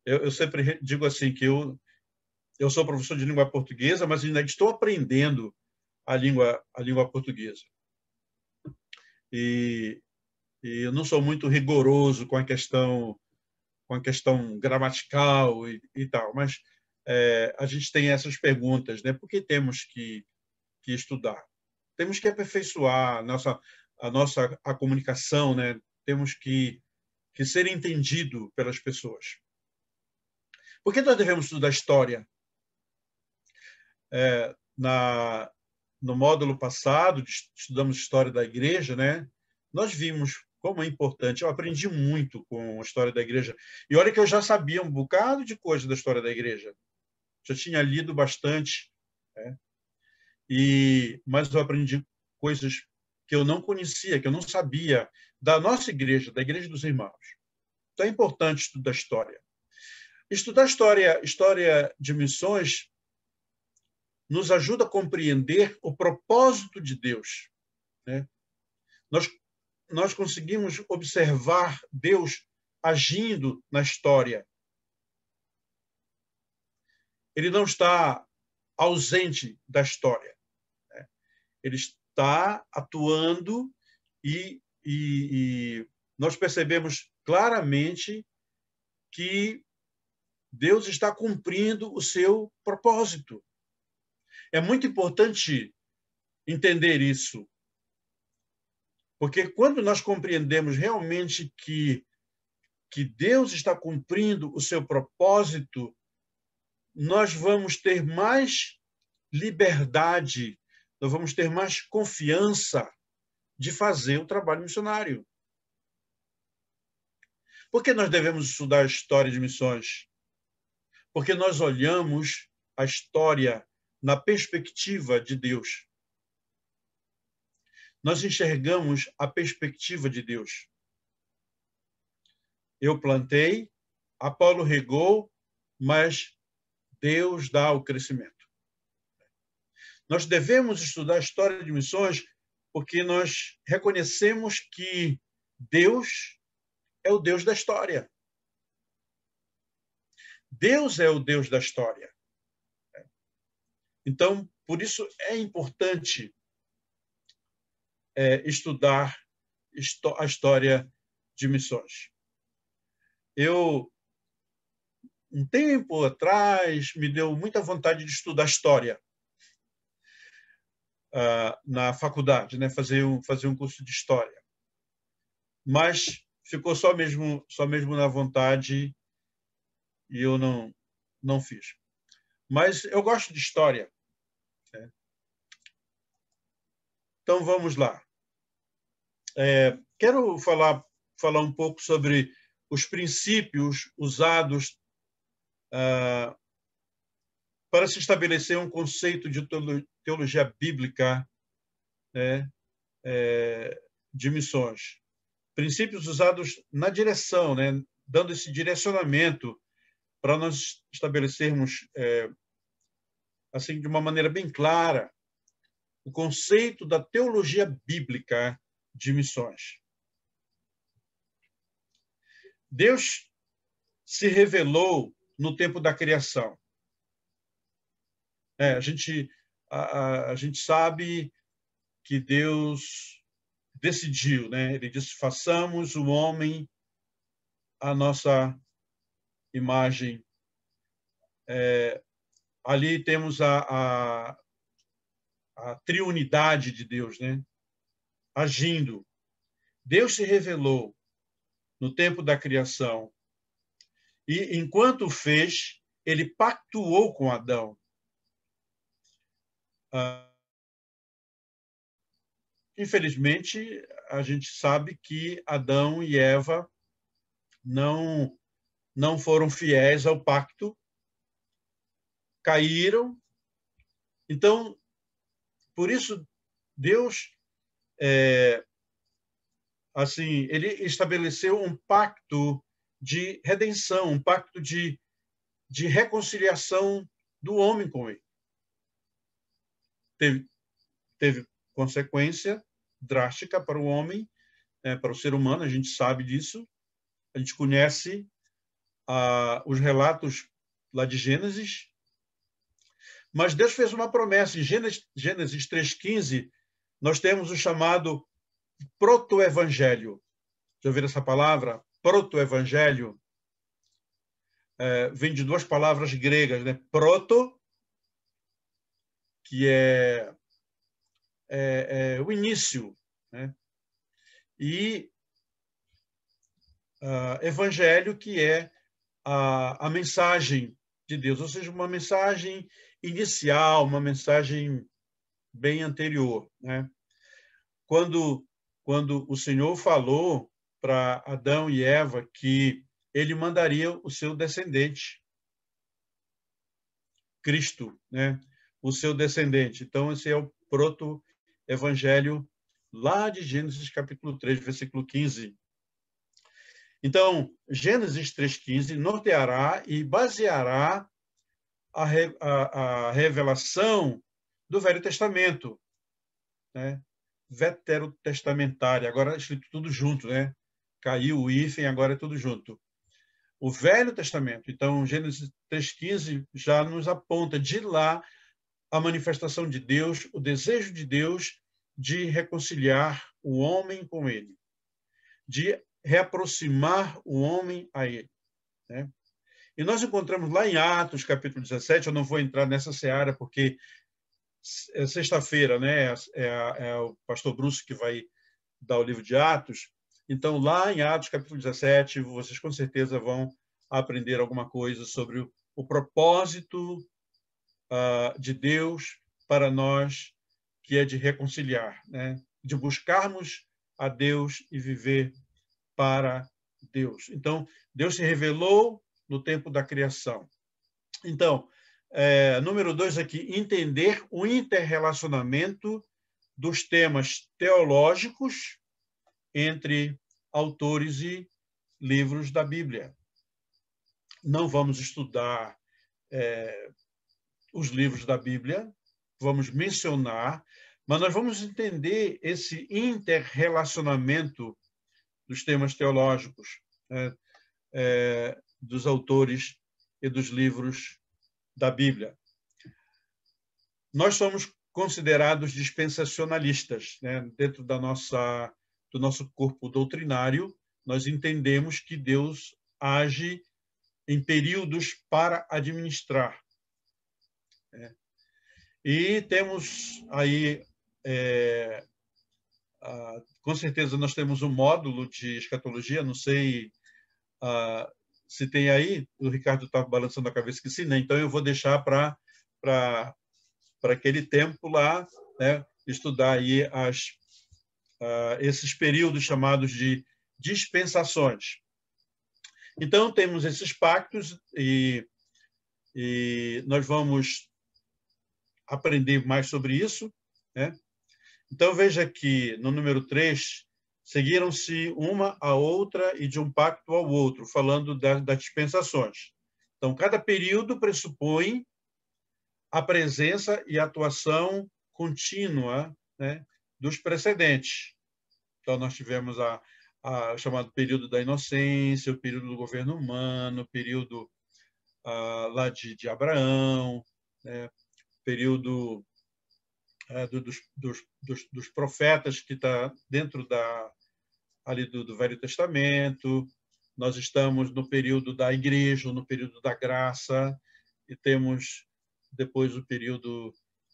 Eu sempre digo assim, que eu sou professor de língua portuguesa, mas ainda estou aprendendo a língua portuguesa. E eu não sou muito rigoroso com a questão gramatical e tal, mas a gente tem essas perguntas, né? Por que temos que estudar? Temos que aperfeiçoar a comunicação, né? Temos que ser entendido pelas pessoas. Por que nós devemos estudar história? No módulo passado, estudamos história da igreja, né? Nós vimos como é importante. Eu aprendi muito com a história da igreja. E olha que eu já sabia um bocado de coisa da história da igreja. Já tinha lido bastante, né? Mas eu aprendi coisas que eu não conhecia, que eu não sabia da nossa igreja, da Igreja dos Irmãos. Então é importante estudar história. Estudar história de missões nos ajuda a compreender o propósito de Deus, né? Nós conseguimos observar Deus agindo na história. Ele não está ausente da história, né? Ele está atuando e nós percebemos claramente que Deus está cumprindo o seu propósito. É muito importante entender isso, porque quando nós compreendemos realmente que Deus está cumprindo o seu propósito, nós vamos ter mais liberdade, nós vamos ter mais confiança de fazer o trabalho missionário. Por que nós devemos estudar a história de missões? Porque nós olhamos a história na perspectiva de Deus. Nós enxergamos a perspectiva de Deus. Eu plantei, Apolo regou, mas Deus dá o crescimento. Nós devemos estudar a história de missões porque nós reconhecemos que Deus é o Deus da história. Deus é o Deus da história. Então, por isso é importante estudar a história de missões. Um tempo atrás, me deu muita vontade de estudar história na faculdade, né? fazer um curso de história. Mas ficou só mesmo na vontade e eu não fiz. Mas eu gosto de história, né? Então, vamos lá. Quero falar um pouco sobre os princípios usados para se estabelecer um conceito de teologia bíblica, né, de missões. Princípios usados na direção, né, dando esse direcionamento para nós estabelecermos, assim, de uma maneira bem clara, o conceito da teologia bíblica de missões. Deus se revelou no tempo da criação. A gente sabe que Deus decidiu, né? Ele disse: façamos o homem à nossa imagem. Ali temos a a triunidade de Deus, né? Agindo. Deus se revelou no tempo da criação e, enquanto o fez, ele pactuou com Adão. Infelizmente, a gente sabe que Adão e Eva não foram fiéis ao pacto, caíram. Então, por isso, Deus, assim, ele estabeleceu um pacto de redenção, um pacto de reconciliação do homem com ele. Teve consequência drástica para o homem, para o ser humano, a gente sabe disso. A gente conhece os relatos lá de Gênesis. Mas Deus fez uma promessa. Em Gênesis 3,15, nós temos o chamado proto-evangelho. Já ouviram essa palavra? Proto-evangelho. Vem de duas palavras gregas, né? Proto, que é o início, né? E evangelho, que é a mensagem de Deus, ou seja, uma mensagem inicial, uma mensagem bem anterior, né? Quando o Senhor falou para Adão e Eva que ele mandaria o seu descendente, Cristo, né? O seu descendente. Então, esse é o proto-evangelho lá de Gênesis capítulo 3, versículo 15. Então, Gênesis 3,15 norteará e baseará a revelação do Velho Testamento, né? Veterotestamentária, agora é escrito tudo junto, né? Caiu o hífen, agora é tudo junto. O Velho Testamento. Então, Gênesis 3,15 já nos aponta de lá a manifestação de Deus, o desejo de Deus de reconciliar o homem com ele, de reaproximar o homem a ele, né? E nós encontramos lá em Atos, capítulo 17, eu não vou entrar nessa seara, porque é sexta-feira, né? É o pastor Bruce que vai dar o livro de Atos. Então, lá em Atos, capítulo 17, vocês com certeza vão aprender alguma coisa sobre o propósito de Deus para nós, que é de reconciliar, né? De buscarmos a Deus e viver para Deus. Então, Deus se revelou no tempo da criação. Então, número 2 aqui, entender o interrelacionamento dos temas teológicos entre autores e livros da Bíblia. Não vamos estudar os livros da Bíblia, vamos mencionar, mas nós vamos entender esse interrelacionamento dos temas teológicos, dos autores e dos livros da Bíblia. Nós somos considerados dispensacionalistas, né? Dentro do nosso corpo doutrinário, nós entendemos que Deus age em períodos para administrar. E temos aí, com certeza, nós temos um módulo de escatologia, não sei se tem aí, o Ricardo está balançando a cabeça que sim, né? Então eu vou deixar para aquele tempo lá, né? Estudar aí esses períodos chamados de dispensações. Então, temos esses pactos e nós vamos aprender mais sobre isso, né? Então, veja que no número 3, seguiram-se uma a outra e de um pacto ao outro, falando das dispensações. Então, cada período pressupõe a presença e atuação contínua, né, dos precedentes. Então, nós tivemos o chamado período da inocência, o período do governo humano, o período lá de Abraão, né, período dos profetas, que está dentro ali do Velho Testamento. Nós estamos no período da igreja, no período da graça, e temos depois o período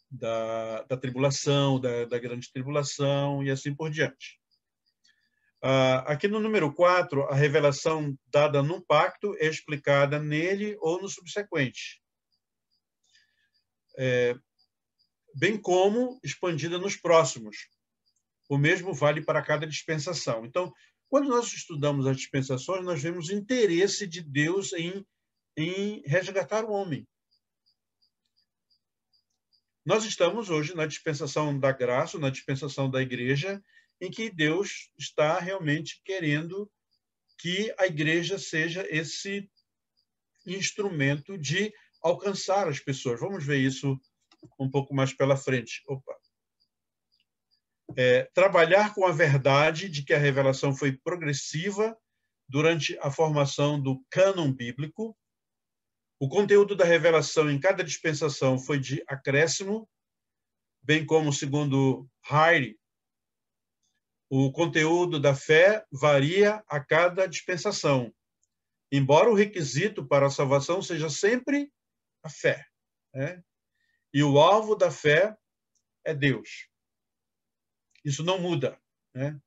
da tribulação, da grande tribulação e assim por diante. Aqui no número 4, a revelação dada num pacto é explicada nele ou no subsequente, bem como expandida nos próximos. O mesmo vale para cada dispensação. Então, quando nós estudamos as dispensações, nós vemos o interesse de Deus em resgatar o homem. Nós estamos hoje na dispensação da graça, na dispensação da igreja, em que Deus está realmente querendo que a igreja seja esse instrumento de alcançar as pessoas. Vamos ver isso um pouco mais pela frente. Trabalhar com a verdade de que a revelação foi progressiva durante a formação do cânon bíblico. O conteúdo da revelação em cada dispensação foi de acréscimo, bem como, segundo Hayre, o conteúdo da fé varia a cada dispensação, embora o requisito para a salvação seja sempre a fé, né? E o alvo da fé é Deus. Isso não muda, né?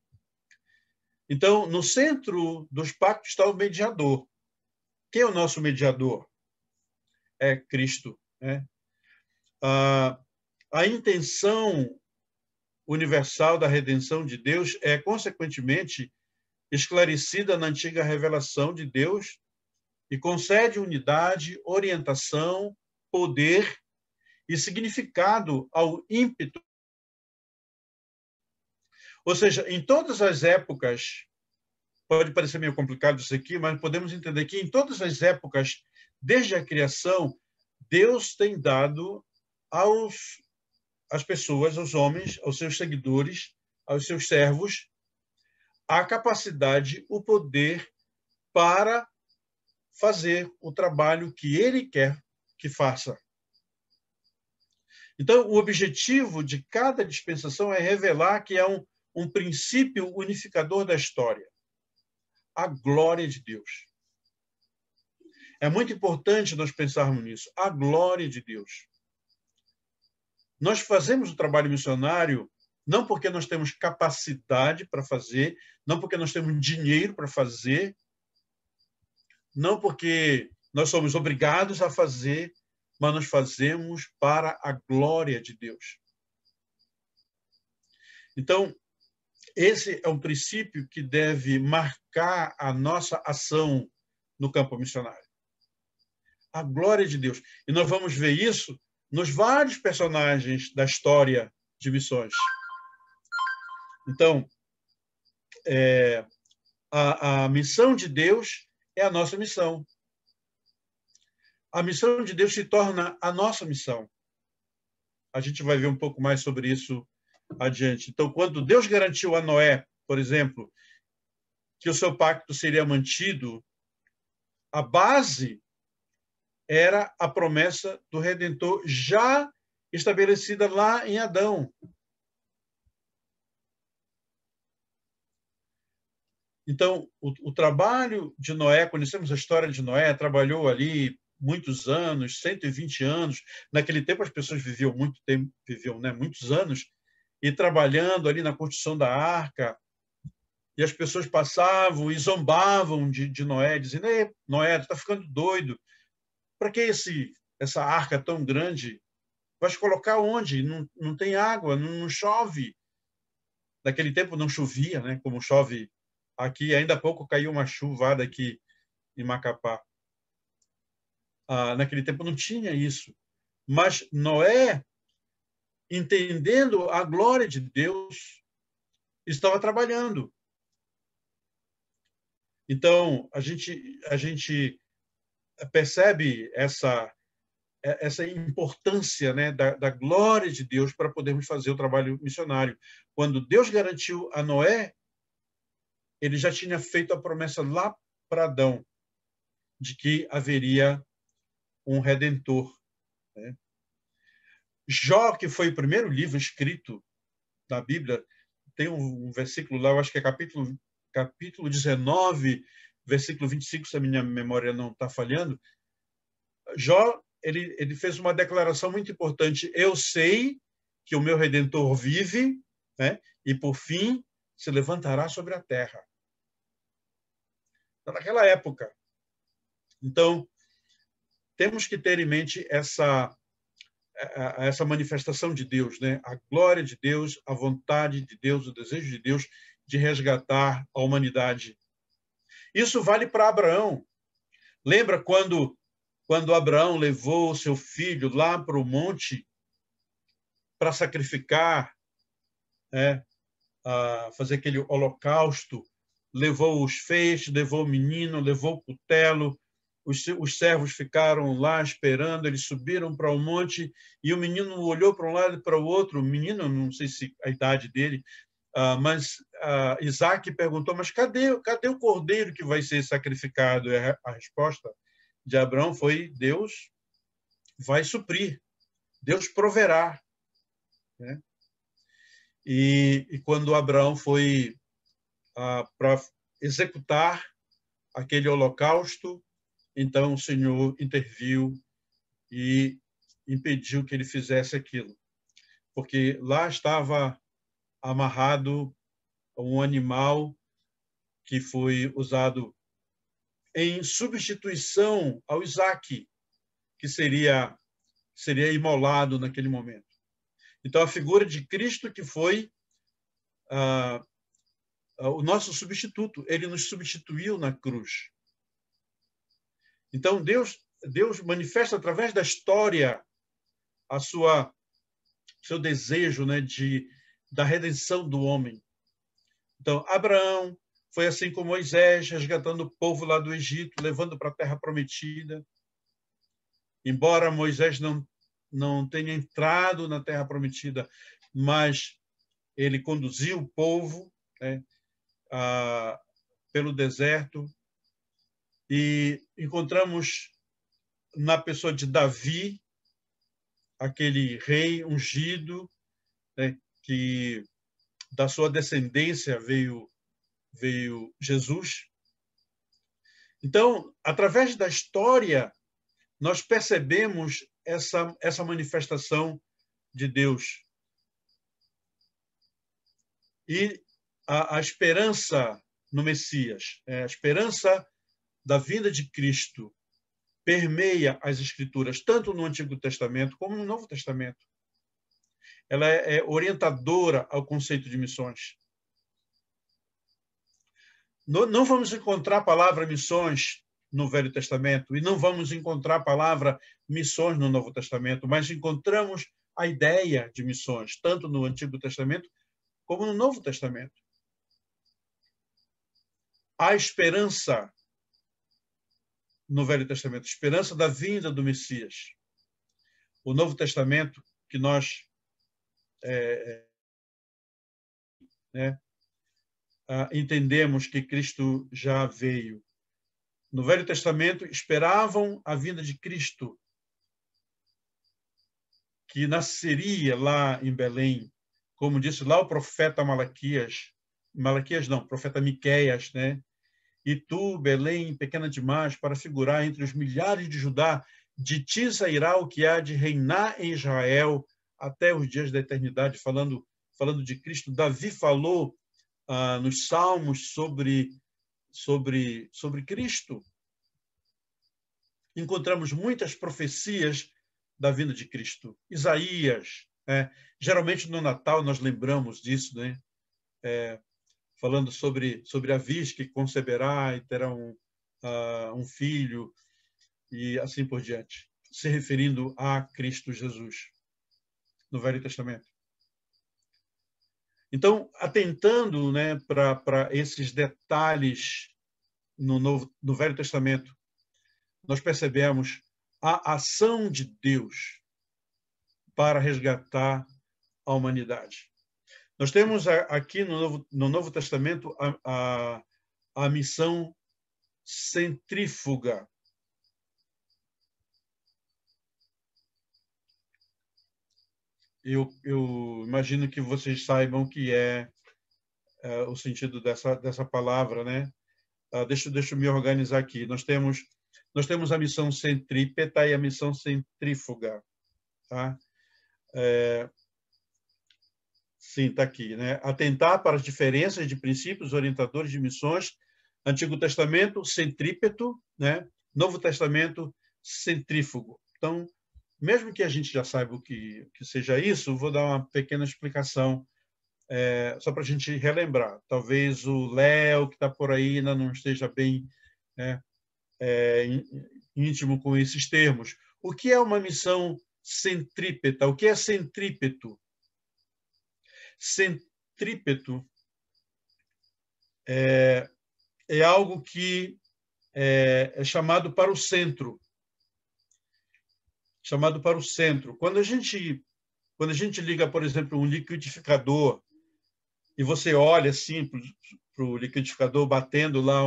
Então, no centro dos pactos está o mediador. Quem é o nosso mediador? É Cristo, né? A intenção universal da redenção de Deus é, consequentemente, esclarecida na antiga revelação de Deus e concede unidade, orientação, poder e significado ao ímpeto. Ou seja, em todas as épocas, pode parecer meio complicado isso aqui, mas podemos entender que em todas as épocas, desde a criação, Deus tem dado às pessoas, aos homens, aos seus seguidores, aos seus servos, a capacidade, o poder para fazer o trabalho que ele quer que faça. Então, o objetivo de cada dispensação é revelar que é um princípio unificador da história, a glória de Deus. É muito importante nós pensarmos nisso, a glória de Deus. Nós fazemos o trabalho missionário não porque nós temos capacidade para fazer, não porque nós temos dinheiro para fazer, não porque nós somos obrigados a fazer, mas nós fazemos para a glória de Deus. Então, esse é um princípio que deve marcar a nossa ação no campo missionário. A glória de Deus. E nós vamos ver isso nos vários personagens da história de missões. Então, a missão de Deus é a nossa missão. A missão de Deus se torna a nossa missão. A gente vai ver um pouco mais sobre isso adiante. Então, quando Deus garantiu a Noé, por exemplo, que o seu pacto seria mantido, a base era a promessa do Redentor já estabelecida lá em Adão. Então, o trabalho de Noé, conhecemos a história de Noé, trabalhou ali muitos anos, 120 anos. Naquele tempo as pessoas viviam muito tempo, muitos anos, e trabalhando ali na construção da arca, e as pessoas passavam e zombavam de Noé, dizendo: Ei, Noé, tu está ficando doido. Para que essa arca tão grande? Vai colocar onde? Não tem água, não chove. Naquele tempo não chovia, né? Como chove aqui. Ainda há pouco caiu uma chuvada aqui em Macapá. Naquele tempo não tinha isso. Mas Noé, entendendo a glória de Deus, estava trabalhando. Então, a gente percebe essa importância, né, da glória de Deus para podermos fazer o trabalho missionário. Quando Deus garantiu a Noé, ele já tinha feito a promessa lá para Adão de que haveria um Redentor, né? Jó, que foi o primeiro livro escrito da Bíblia, tem um versículo lá, eu acho que é capítulo 19, versículo 25, se a minha memória não está falhando. Jó ele fez uma declaração muito importante. Eu sei que o meu Redentor vive, né? E, por fim, se levantará sobre a terra. Naquela época. Então, temos que ter em mente essa manifestação de Deus, né? A glória de Deus, a vontade de Deus, o desejo de Deus de resgatar a humanidade. Isso vale para Abraão. Lembra quando Abraão levou o seu filho lá para o monte para sacrificar, né? Fazer aquele holocausto, levou os feixes, levou o menino, levou o cutelo, os servos ficaram lá esperando, eles subiram para o monte e o menino olhou para um lado e para o outro. O menino, não sei se a idade dele, mas Isaac perguntou, mas cadê o cordeiro que vai ser sacrificado? E a resposta de Abraão foi, Deus vai suprir, Deus proverá, né? E quando Abraão foi para executar aquele holocausto, então o Senhor interviu e impediu que ele fizesse aquilo, porque lá estava amarrado um animal que foi usado em substituição ao Isaque, que seria imolado naquele momento. Então, a figura de Cristo, que foi o nosso substituto, ele nos substituiu na cruz. Então, Deus manifesta através da história seu desejo, né, da redenção do homem. Então, Abraão foi assim com Moisés, resgatando o povo lá do Egito, levando para a terra prometida. Embora Moisés não tenha entrado na terra prometida, mas ele conduziu o povo, né, pelo deserto. E encontramos na pessoa de Davi, aquele rei ungido, né, que da sua descendência veio Jesus. Então, através da história, nós percebemos essa manifestação de Deus. E a esperança no Messias, a esperança da vinda de Cristo, permeia as Escrituras, tanto no Antigo Testamento como no Novo Testamento. Ela é orientadora ao conceito de missões. Não vamos encontrar a palavra missões no Velho Testamento e não vamos encontrar a palavra missões no Novo Testamento, mas encontramos a ideia de missões, tanto no Antigo Testamento como no Novo Testamento. Há esperança no Velho Testamento, esperança da vinda do Messias. O Novo Testamento, que nós entendemos que Cristo já veio. No Velho Testamento, esperavam a vinda de Cristo, que nasceria lá em Belém, como disse lá o profeta Malaquias não, profeta Miqueias, né? E tu, Belém, pequena demais para figurar entre os milhares de Judá, de ti sairá o que há de reinar em Israel até os dias da eternidade, falando de Cristo. Davi falou nos Salmos sobre Cristo. Encontramos muitas profecias da vinda de Cristo. Isaías, geralmente no Natal nós lembramos disso, né? Falando sobre a virgem que conceberá e terá um filho, e assim por diante, se referindo a Cristo Jesus, no Velho Testamento. Então, atentando, né, para esses detalhes no Velho Testamento, nós percebemos a ação de Deus para resgatar a humanidade. Nós temos aqui no Novo Testamento a missão centrífuga. Eu imagino que vocês saibam que é o sentido dessa palavra, né? Deixa eu me organizar aqui. Nós temos nós temos a missão centrípeta e a missão centrífuga. Tá? Sim, está aqui, né? Atentar para as diferenças de princípios orientadores de missões. Antigo Testamento, centrípeto, né? Novo Testamento, centrífugo. Então, mesmo que a gente já saiba o que seja isso, vou dar uma pequena explicação, só para a gente relembrar. Talvez o Léo, que está por aí, ainda não esteja bem, né, íntimo com esses termos. O que é uma missão centrípeta? O que é centrípeto? Centrípeto é algo que é chamado para o centro. Chamado para o centro. Quando a gente liga, por exemplo, um liquidificador e você olha assim para o liquidificador batendo lá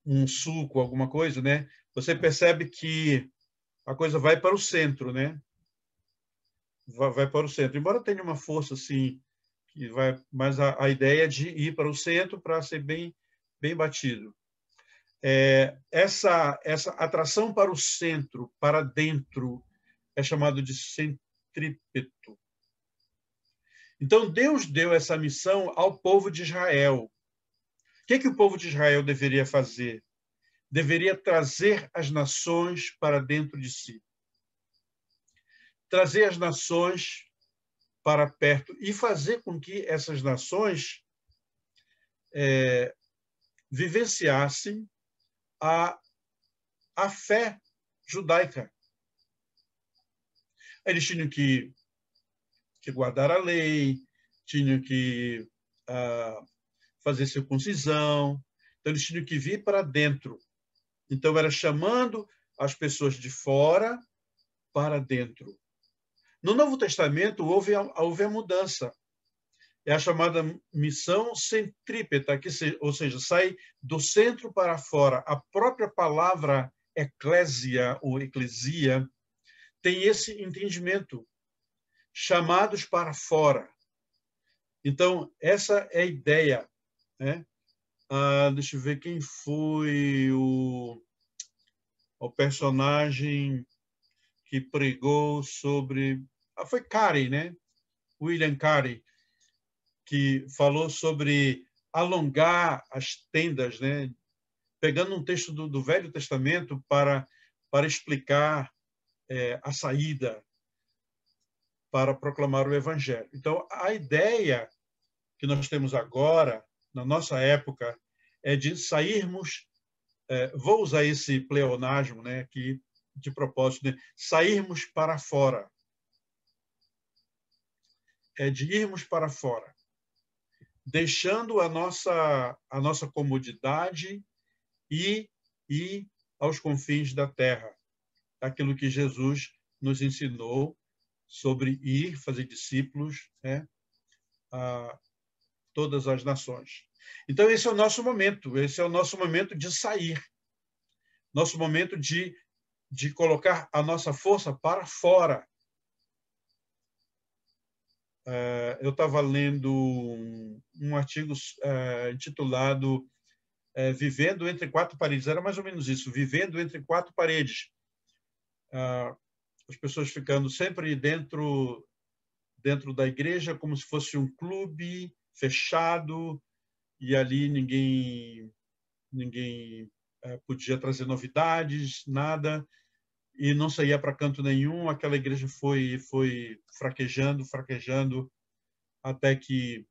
um suco, alguma coisa, né? Você percebe que a coisa vai para o centro, né? Vai para o centro. Embora tenha uma força assim que vai, mas a ideia é de ir para o centro para ser bem batido. Essa atração para o centro, para dentro, é chamado de centrípeto. Então, Deus deu essa missão ao povo de Israel. O que o povo de Israel deveria fazer? Deveria trazer as nações para dentro de si. Trazer as nações para perto e fazer com que essas nações vivenciassem a fé judaica. Eles tinham que guardar a lei, tinham que fazer circuncisão, então eles tinham que vir para dentro. Então, era chamando as pessoas de fora para dentro. No Novo Testamento, houve a mudança. É a chamada missão centrípeta, ou seja, sai do centro para fora. A própria palavra eclésia ou eclesia tem esse entendimento. Chamados para fora. Então, essa é a ideia, né? Deixa eu ver quem foi o personagem que pregou sobre... foi Carey, né? William Carey, que falou sobre alongar as tendas, né? Pegando um texto do Velho Testamento para explicar a saída, para proclamar o Evangelho. Então, a ideia que nós temos agora, na nossa época, é de sairmos, vou usar esse pleonasmo, né, aqui, de propósito, né, sairmos para fora. É de irmos para fora, deixando a nossa comodidade e ir aos confins da terra. Aquilo que Jesus nos ensinou sobre ir, fazer discípulos, né, a todas as nações. Então, esse é o nosso momento de sair, nosso momento de colocar a nossa força para fora. Eu estava lendo um artigo intitulado Vivendo entre Quatro Paredes. Era mais ou menos isso, vivendo entre quatro paredes. As pessoas ficando sempre dentro da igreja, como se fosse um clube fechado, e ali ninguém podia trazer novidades, nada, e não saía para canto nenhum. Aquela igreja foi fraquejando, até que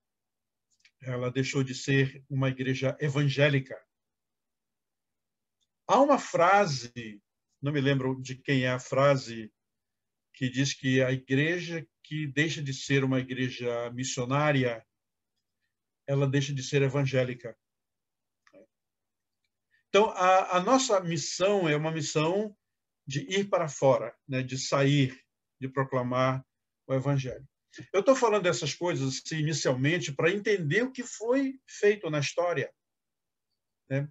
ela deixou de ser uma igreja evangélica. Há uma frase, não me lembro de quem é a frase, que diz que a igreja que deixa de ser uma igreja missionária, ela deixa de ser evangélica. Então, a nossa missão é uma missão de ir para fora, né? De sair, de proclamar o Evangelho. Eu estou falando dessas coisas assim, inicialmente para entender o que foi feito na história, né?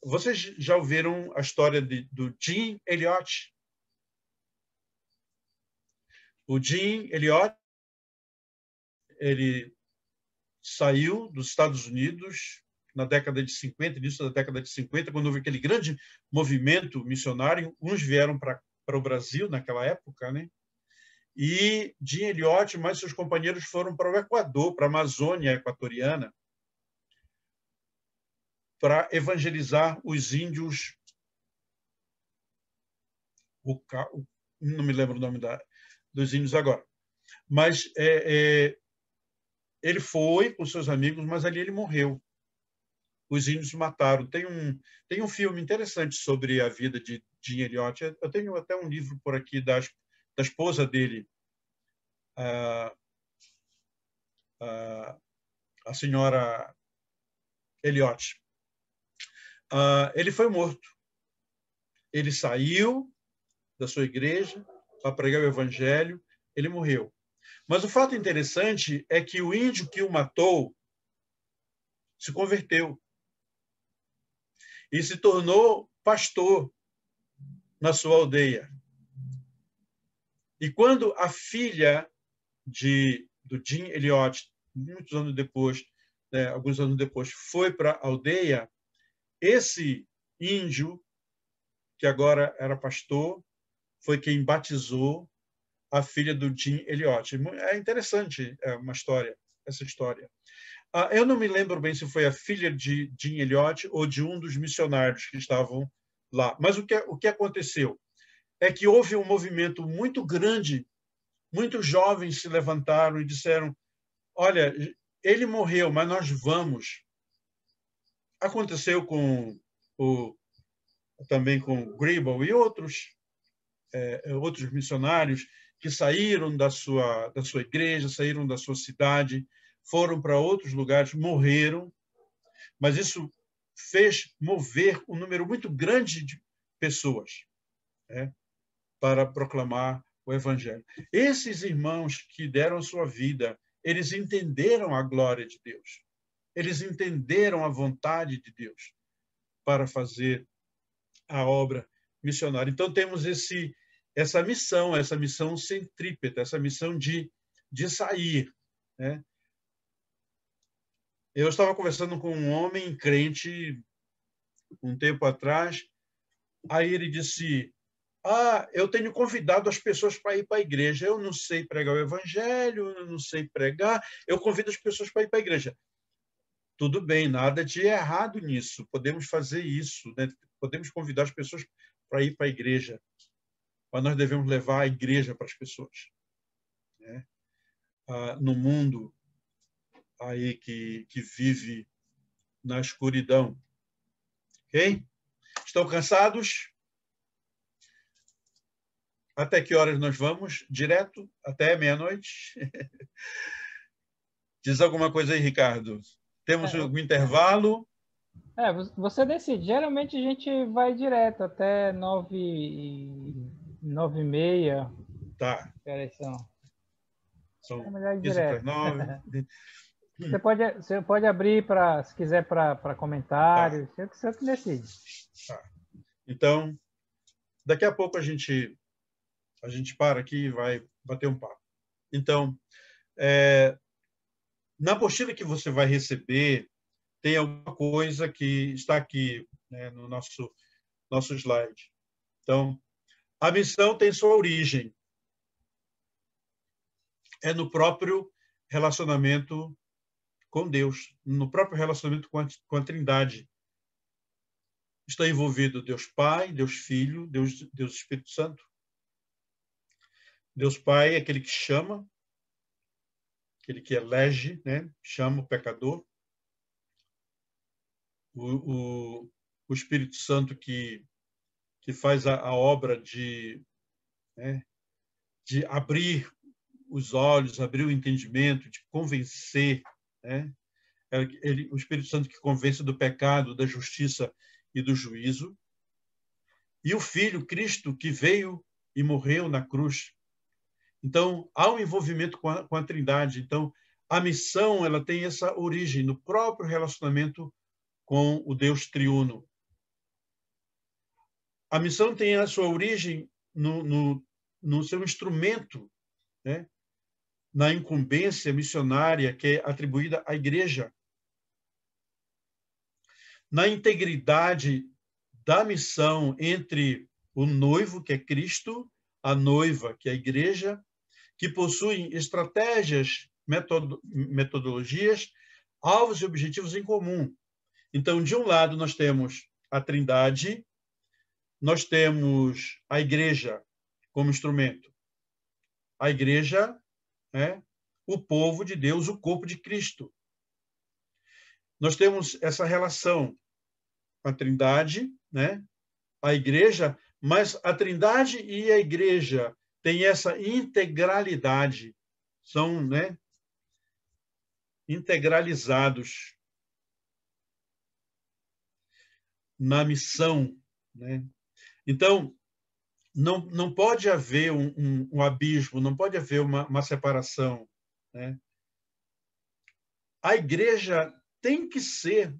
Vocês já ouviram a história do Jim Elliot? O Jim Elliot, ele saiu dos Estados Unidos na década de 50, início da década de 50, quando houve aquele grande movimento missionário. Uns vieram para o Brasil naquela época, né? E Jim Elliot e mais seus companheiros foram para o Equador, para a Amazônia equatoriana, para evangelizar os índios. Não me lembro o nome dos índios agora. Mas ele foi com seus amigos, mas ali ele morreu. Os índios mataram. Tem um filme interessante sobre a vida de Jim Elliot. Eu tenho até um livro por aqui da esposa dele, a senhora Elliot. Ele foi morto. Ele saiu da sua igreja para pregar o evangelho, ele morreu. Mas o fato interessante é que o índio que o matou se converteu e se tornou pastor na sua aldeia. E quando a filha do Jim Elliot, muitos anos depois, né, alguns anos depois, foi para a aldeia, esse índio, que agora era pastor, foi quem batizou a filha do Jim Elliot. É interessante essa história. Eu não me lembro bem se foi a filha de Jim Elliot ou de um dos missionários que estavam lá. Mas o que aconteceu é que houve um movimento muito grande, muitos jovens se levantaram e disseram: olha, ele morreu, mas nós vamos. Aconteceu também com Gribble e outros missionários que saíram da sua igreja, saíram da sua cidade, foram para outros lugares, morreram, mas isso fez mover um número muito grande de pessoas, né, para proclamar o evangelho. Esses irmãos que deram a sua vida, eles entenderam a glória de Deus, eles entenderam a vontade de Deus para fazer a obra missionária. Então temos essa missão centrípeta, essa missão de sair, né? Eu estava conversando com um homem crente um tempo atrás, aí ele disse: eu tenho convidado as pessoas para ir para a igreja. Eu não sei pregar o evangelho, eu não sei pregar, eu convido as pessoas para ir para a igreja. Tudo bem, nada de errado nisso, podemos fazer isso, né? Podemos convidar as pessoas para ir para a igreja, mas nós devemos levar a igreja para as pessoas, né? No mundo aí que vive na escuridão. Ok? Estão cansados? Até que horas nós vamos? Direto? Até meia-noite? Diz alguma coisa aí, Ricardo. Temos um intervalo? Você decide. Geralmente a gente vai direto até 9h30. Tá. São melhor ir direto. 9:15. Você pode abrir se quiser para comentários. Tá. Você que decide. Tá. Então, daqui a pouco a gente para aqui e vai bater um papo. Então, na apostila que você vai receber, tem alguma coisa que está aqui, né, no nosso slide. Então, a missão tem sua origem. É no próprio relacionamento com Deus, no próprio relacionamento com a Trindade. Está envolvido Deus Pai, Deus Filho, Deus Espírito Santo. Deus Pai é aquele que chama, aquele que elege, né? Chama o pecador. O Espírito Santo que faz a obra de abrir os olhos, abrir o entendimento, de convencer, né? O Espírito Santo que convence do pecado, da justiça e do juízo. E o Filho, Cristo, que veio e morreu na cruz. Então, há um envolvimento com a Trindade. Então, a missão ela tem essa origem no próprio relacionamento com o Deus triuno. A missão tem a sua origem no seu instrumento, né? Na incumbência missionária que é atribuída à igreja. na integridade da missão entre o noivo, que é Cristo, a noiva, que é a igreja, que possuem estratégias, metodologias, alvos e objetivos em comum. Então, de um lado, nós temos a Trindade, nós temos a igreja como instrumento. A igreja é o povo de Deus, o corpo de Cristo. Nós temos essa relação com a Trindade, né? A igreja, mas a Trindade e a igreja têm essa integralidade, são, né, integralizados na missão, né? Então, não pode haver um abismo, não pode haver uma separação, né? A igreja tem que ser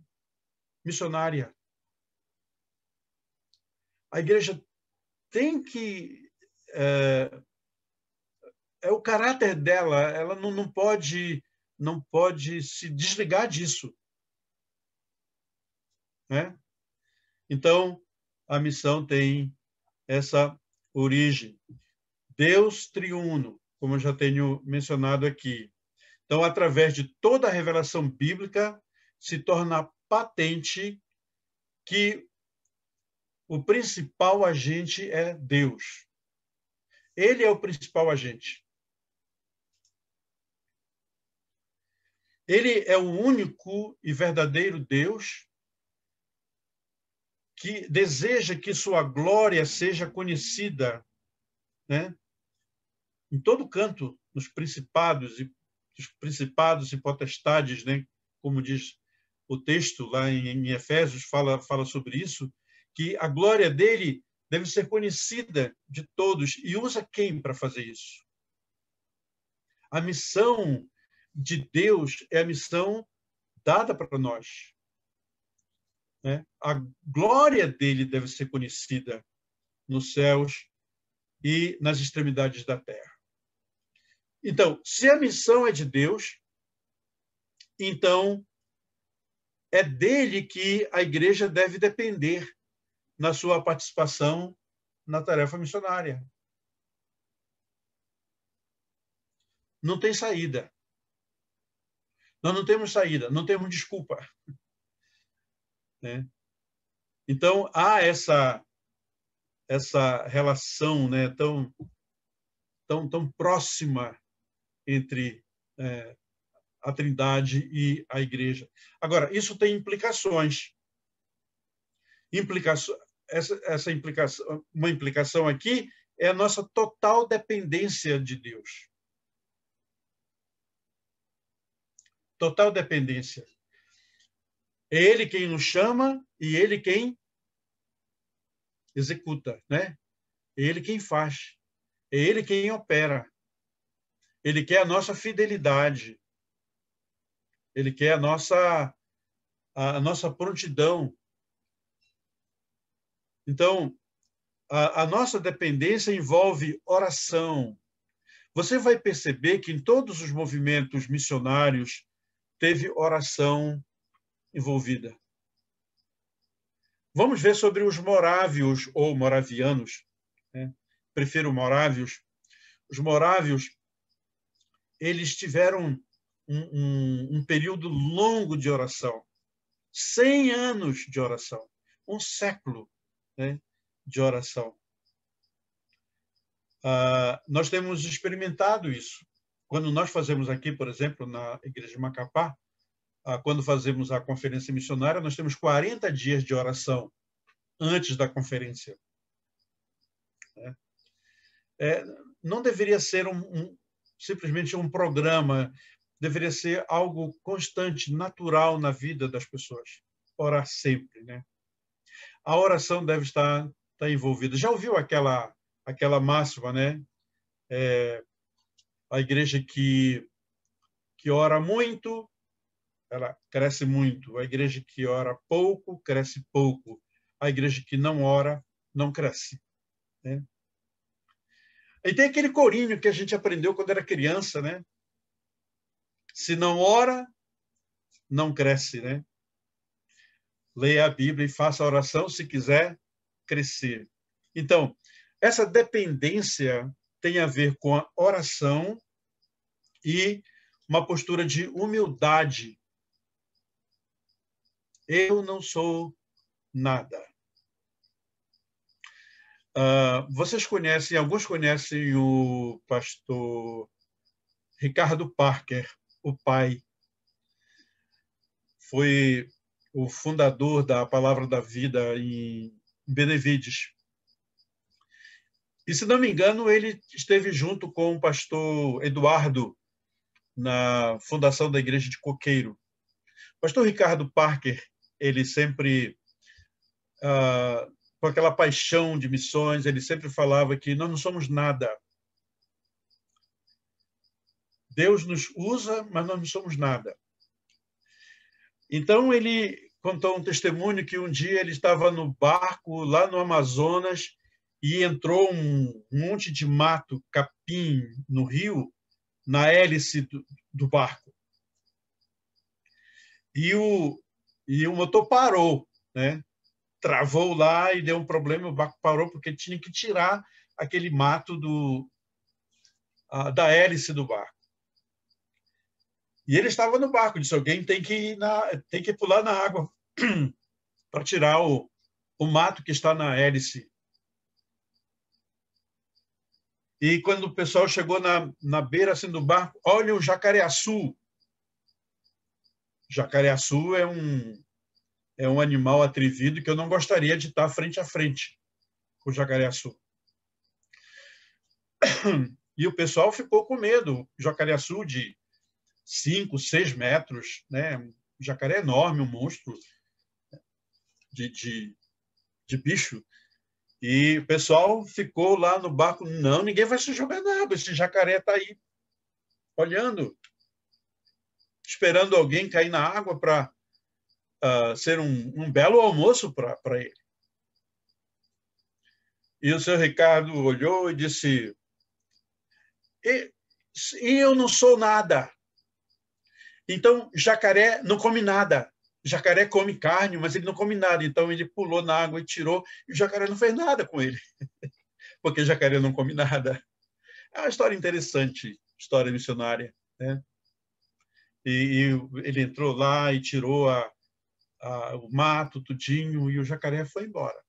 missionária. A igreja tem que... É o caráter dela, ela não pode se desligar disso, né? Então, a missão tem essa origem. Deus triuno, como eu já tenho mencionado aqui. Então, através de toda a revelação bíblica, se torna patente que o principal agente é Deus. Ele é o principal agente. Ele é o único e verdadeiro Deus que deseja que sua glória seja conhecida, né, em todo canto, nos principados e potestades, né, como diz o texto lá em Efésios, fala sobre isso, que a glória dele deve ser conhecida de todos. E usa quem para fazer isso? A missão de Deus é a missão dada para nós, né? A glória dele deve ser conhecida nos céus e nas extremidades da terra. Então, se a missão é de Deus, então é dele que a igreja deve depender na sua participação na tarefa missionária. Não tem saída. Nós não temos saída, não temos desculpa, né? Então, há essa relação, né, tão próxima entre a Trindade e a Igreja. Agora, isso tem implicações. Uma implicação aqui é a nossa total dependência de Deus. Total dependência. É Ele quem nos chama e Ele quem executa, né? É Ele quem faz. É Ele quem opera. Ele quer a nossa fidelidade. Ele quer a nossa prontidão. Então, a nossa dependência envolve oração. Você vai perceber que em todos os movimentos missionários teve oração envolvida. Vamos ver sobre os morávios ou moravianos, né? Prefiro morávios. Os morávios, eles tiveram um período longo de oração. 100 anos de oração. Um século, né, de oração. Nós temos experimentado isso. Quando nós fazemos aqui, por exemplo, na Igreja de Macapá, quando fazemos a conferência missionária, nós temos 40 dias de oração antes da conferência. Não deveria ser simplesmente um programa, deveria ser algo constante, natural na vida das pessoas. Orar sempre, né? A oração deve estar envolvida. Já ouviu aquela máxima, né? A igreja que ora muito, ela cresce muito. A igreja que ora pouco, cresce pouco. A igreja que não ora, não cresce, né? E tem aquele corinho que a gente aprendeu quando era criança, né? Se não ora, não cresce, né? leia a Bíblia e faça a oração se quiser crescer. Então, essa dependência tem a ver com a oração e uma postura de humildade. Eu não sou nada. Vocês conhecem, alguns conhecem o pastor Ricardo Parker, o pai. Foi o fundador da Palavra da Vida em Benevides. E, se não me engano, ele esteve junto com o pastor Eduardo na fundação da Igreja de Coqueiro. O pastor Ricardo Parker, ele sempre, com aquela paixão de missões, ele sempre falava que nós não somos nada. Deus nos usa, mas nós não somos nada. Então, ele contou um testemunho que um dia ele estava no barco lá no Amazonas e entrou um monte de mato, capim, no rio, na hélice do barco. E o motor parou, né? Travou lá e deu um problema, o barco parou porque tinha que tirar aquele mato da hélice do barco. E ele estava no barco, disse, alguém tem que pular na água para tirar o mato que está na hélice. E quando o pessoal chegou na beira assim, do barco, olha o jacareaçu. Jacareaçu é um animal atrevido que eu não gostaria de estar frente a frente com o jacareaçu. E o pessoal ficou com medo. Jacareaçu de 5, 6 metros, né? Um jacaré enorme, um monstro de bicho. E o pessoal ficou lá no barco, não, ninguém vai se jogar na água, esse jacaré está aí olhando, esperando alguém cair na água para ser um belo almoço para ele. E o seu Ricardo olhou e disse, e eu não sou nada. Então, jacaré não come nada. Jacaré come carne, mas ele não come nada. Então, ele pulou na água e tirou, e o jacaré não fez nada com ele, porque jacaré não come nada. É uma história interessante, história missionária, né? E ele entrou lá e tirou o mato, tudinho, e o jacaré foi embora.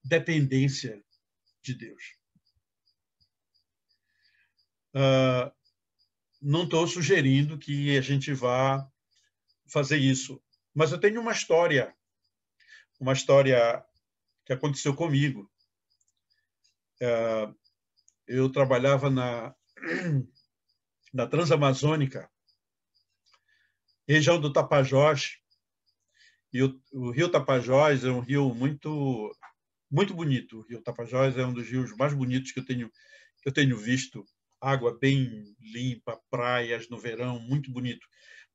Dependência de Deus. Não estou sugerindo que a gente vá fazer isso, mas eu tenho uma história que aconteceu comigo. Eu trabalhava na Transamazônica, região do Tapajós, e o rio Tapajós é um rio muito, muito bonito. O rio Tapajós é um dos rios mais bonitos que eu tenho visto. Água bem limpa, praias no verão, muito bonito.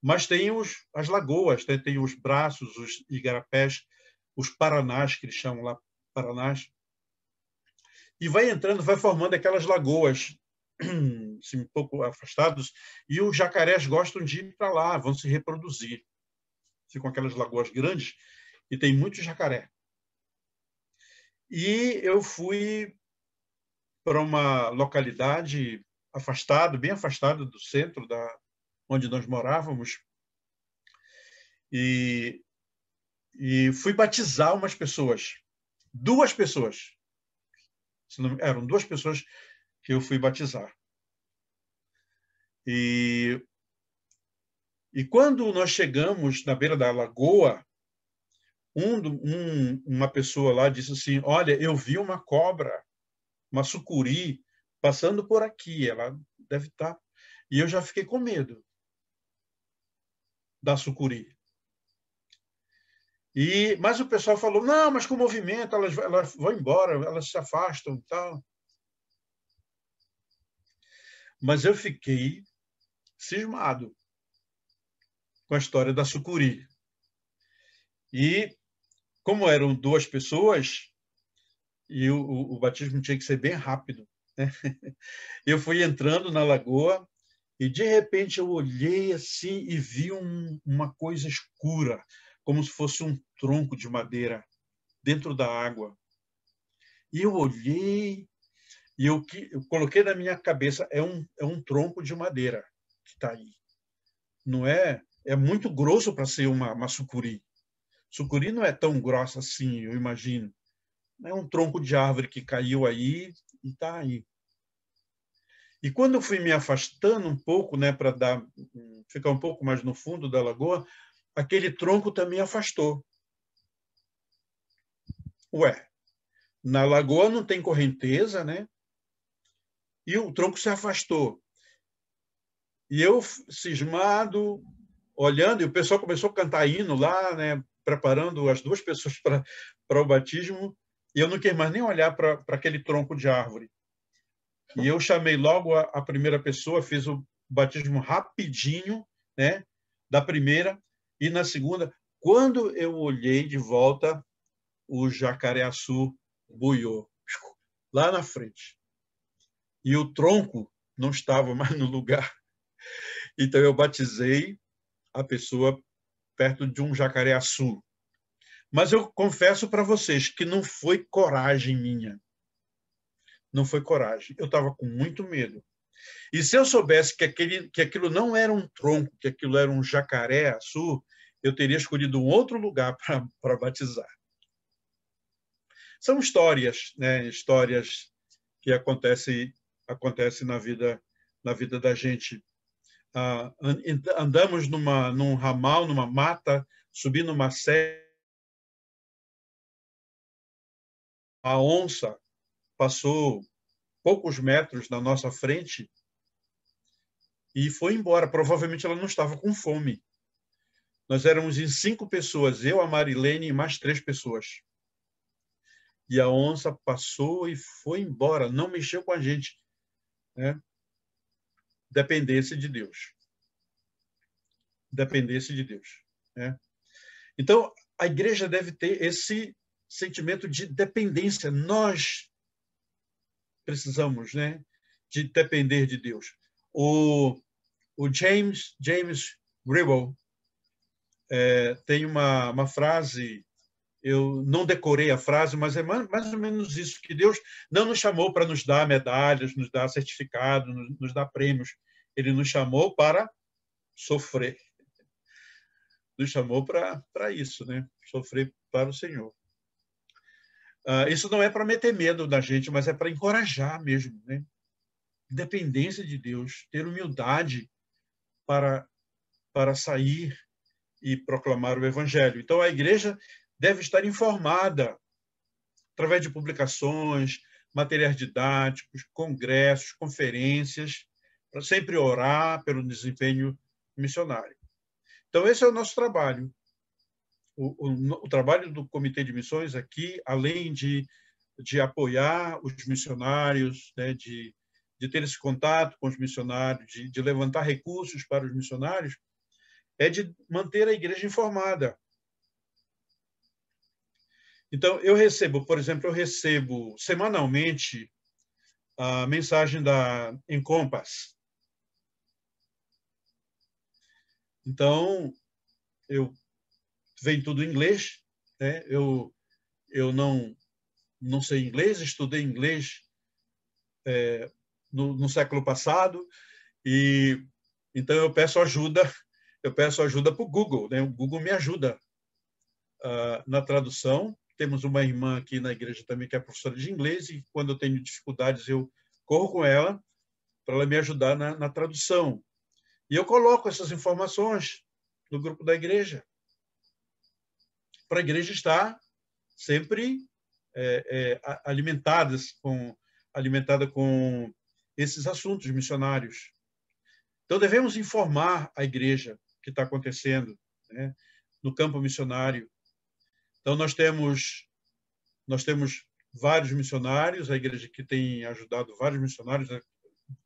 Mas tem as lagoas, tem os braços, os igarapés, os paranás, que eles chamam lá, paranás. E vai entrando, vai formando aquelas lagoas, assim, um pouco afastados, e os jacarés gostam de ir para lá, vão se reproduzir. Ficam aquelas lagoas grandes e tem muito jacaré. E eu fui para uma localidade afastada, bem afastada do centro onde nós morávamos, e fui batizar umas pessoas. 2 pessoas. Eram 2 pessoas que eu fui batizar. E quando nós chegamos na beira da lagoa, uma pessoa lá disse assim, olha, eu vi uma cobra, uma sucuri, passando por aqui, ela deve estar... E eu já fiquei com medo da sucuri. Mas o pessoal falou, não, mas com o movimento elas vão embora, elas se afastam e tal. Mas eu fiquei cismado com a história da sucuri. E como eram 2 pessoas, e o batismo tinha que ser bem rápido, né? Eu fui entrando na lagoa e, de repente, eu olhei assim e vi uma coisa escura, como se fosse um tronco de madeira dentro da água. E eu olhei e eu coloquei na minha cabeça, é um tronco de madeira que está aí. Não é? É muito grosso para ser uma sucuri. Sucuri não é tão grossa assim, eu imagino. É um tronco de árvore que caiu aí e está aí. E quando eu fui me afastando um pouco, né, para ficar um pouco mais no fundo da lagoa, aquele tronco também afastou. Ué, na lagoa não tem correnteza, né? E o tronco se afastou. E eu, cismado, olhando, e o pessoal começou a cantar hino lá, né, preparando as duas pessoas para o batismo, e eu não quis mais nem olhar para aquele tronco de árvore. E eu chamei logo a primeira pessoa, fiz o batismo rapidinho, né, da primeira, e na segunda, quando eu olhei de volta, o jacareaçu buiou lá na frente. E o tronco não estava mais no lugar. Então eu batizei a pessoa perto de um jacareaçu. Mas eu confesso para vocês que não foi coragem minha. Não foi coragem. Eu estava com muito medo. E se eu soubesse que aquilo não era um tronco, que aquilo era um jacareaçu, eu teria escolhido um outro lugar para batizar. São histórias, né? Histórias que acontecem na vida da gente. Andamos num ramal, numa mata, subindo uma serra. A onça passou poucos metros na nossa frente e foi embora. Provavelmente ela não estava com fome. Nós éramos em 5 pessoas, eu, a Marilene e mais 3 pessoas. E a onça passou e foi embora, não mexeu com a gente, né? Dependência de Deus. Dependência de Deus, né? Então, a igreja deve ter esse sentimento de dependência. Nós precisamos, né, de depender de Deus. O James Gribble tem uma frase, eu não decorei a frase, mas é mais ou menos isso, que Deus não nos chamou para nos dar medalhas, nos dar certificados, nos dar prêmios. Ele nos chamou para sofrer. Nos chamou para isso, né? Sofrer para o Senhor. Isso não é para meter medo da gente, mas é para encorajar mesmo, né? Dependência de Deus, ter humildade para sair e proclamar o Evangelho. Então, a igreja deve estar informada através de publicações, materiais didáticos, congressos, conferências, para sempre orar pelo desempenho missionário. Então, esse é o nosso trabalho. O trabalho do Comitê de Missões aqui, além de apoiar os missionários, né, de ter esse contato com os missionários, de levantar recursos para os missionários, é de manter a igreja informada. Então, por exemplo, eu recebo semanalmente a mensagem da Encompass. Então, vem tudo em inglês, né? Eu não sei inglês, estudei inglês no século passado, e então eu peço ajuda para o Google, né? O Google me ajuda na tradução. Temos uma irmã aqui na igreja também que é professora de inglês, e quando eu tenho dificuldades eu corro com ela para ela me ajudar na tradução. E eu coloco essas informações no grupo da igreja, para a igreja estar sempre alimentada com esses assuntos missionários. Então, devemos informar a igreja o que está acontecendo, né, no campo missionário. Então, nós temos vários missionários, a igreja que tem ajudado vários missionários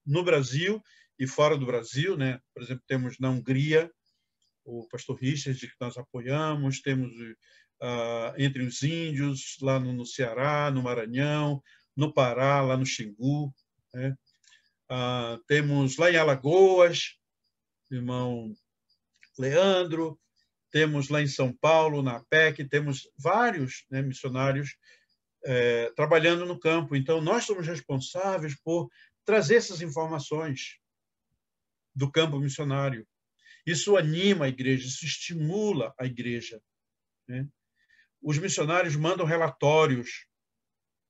no Brasil e fora do Brasil, né? Por exemplo, temos na Hungria o pastor Richard, que nós apoiamos, temos entre os índios, lá no Ceará, no Maranhão, no Pará, lá no Xingu, né? Temos lá em Alagoas, irmão Leandro, temos lá em São Paulo, na APEC, temos vários, né, missionários trabalhando no campo. Então, nós somos responsáveis por trazer essas informações do campo missionário. Isso anima a igreja, isso estimula a igreja, né? Os missionários mandam relatórios,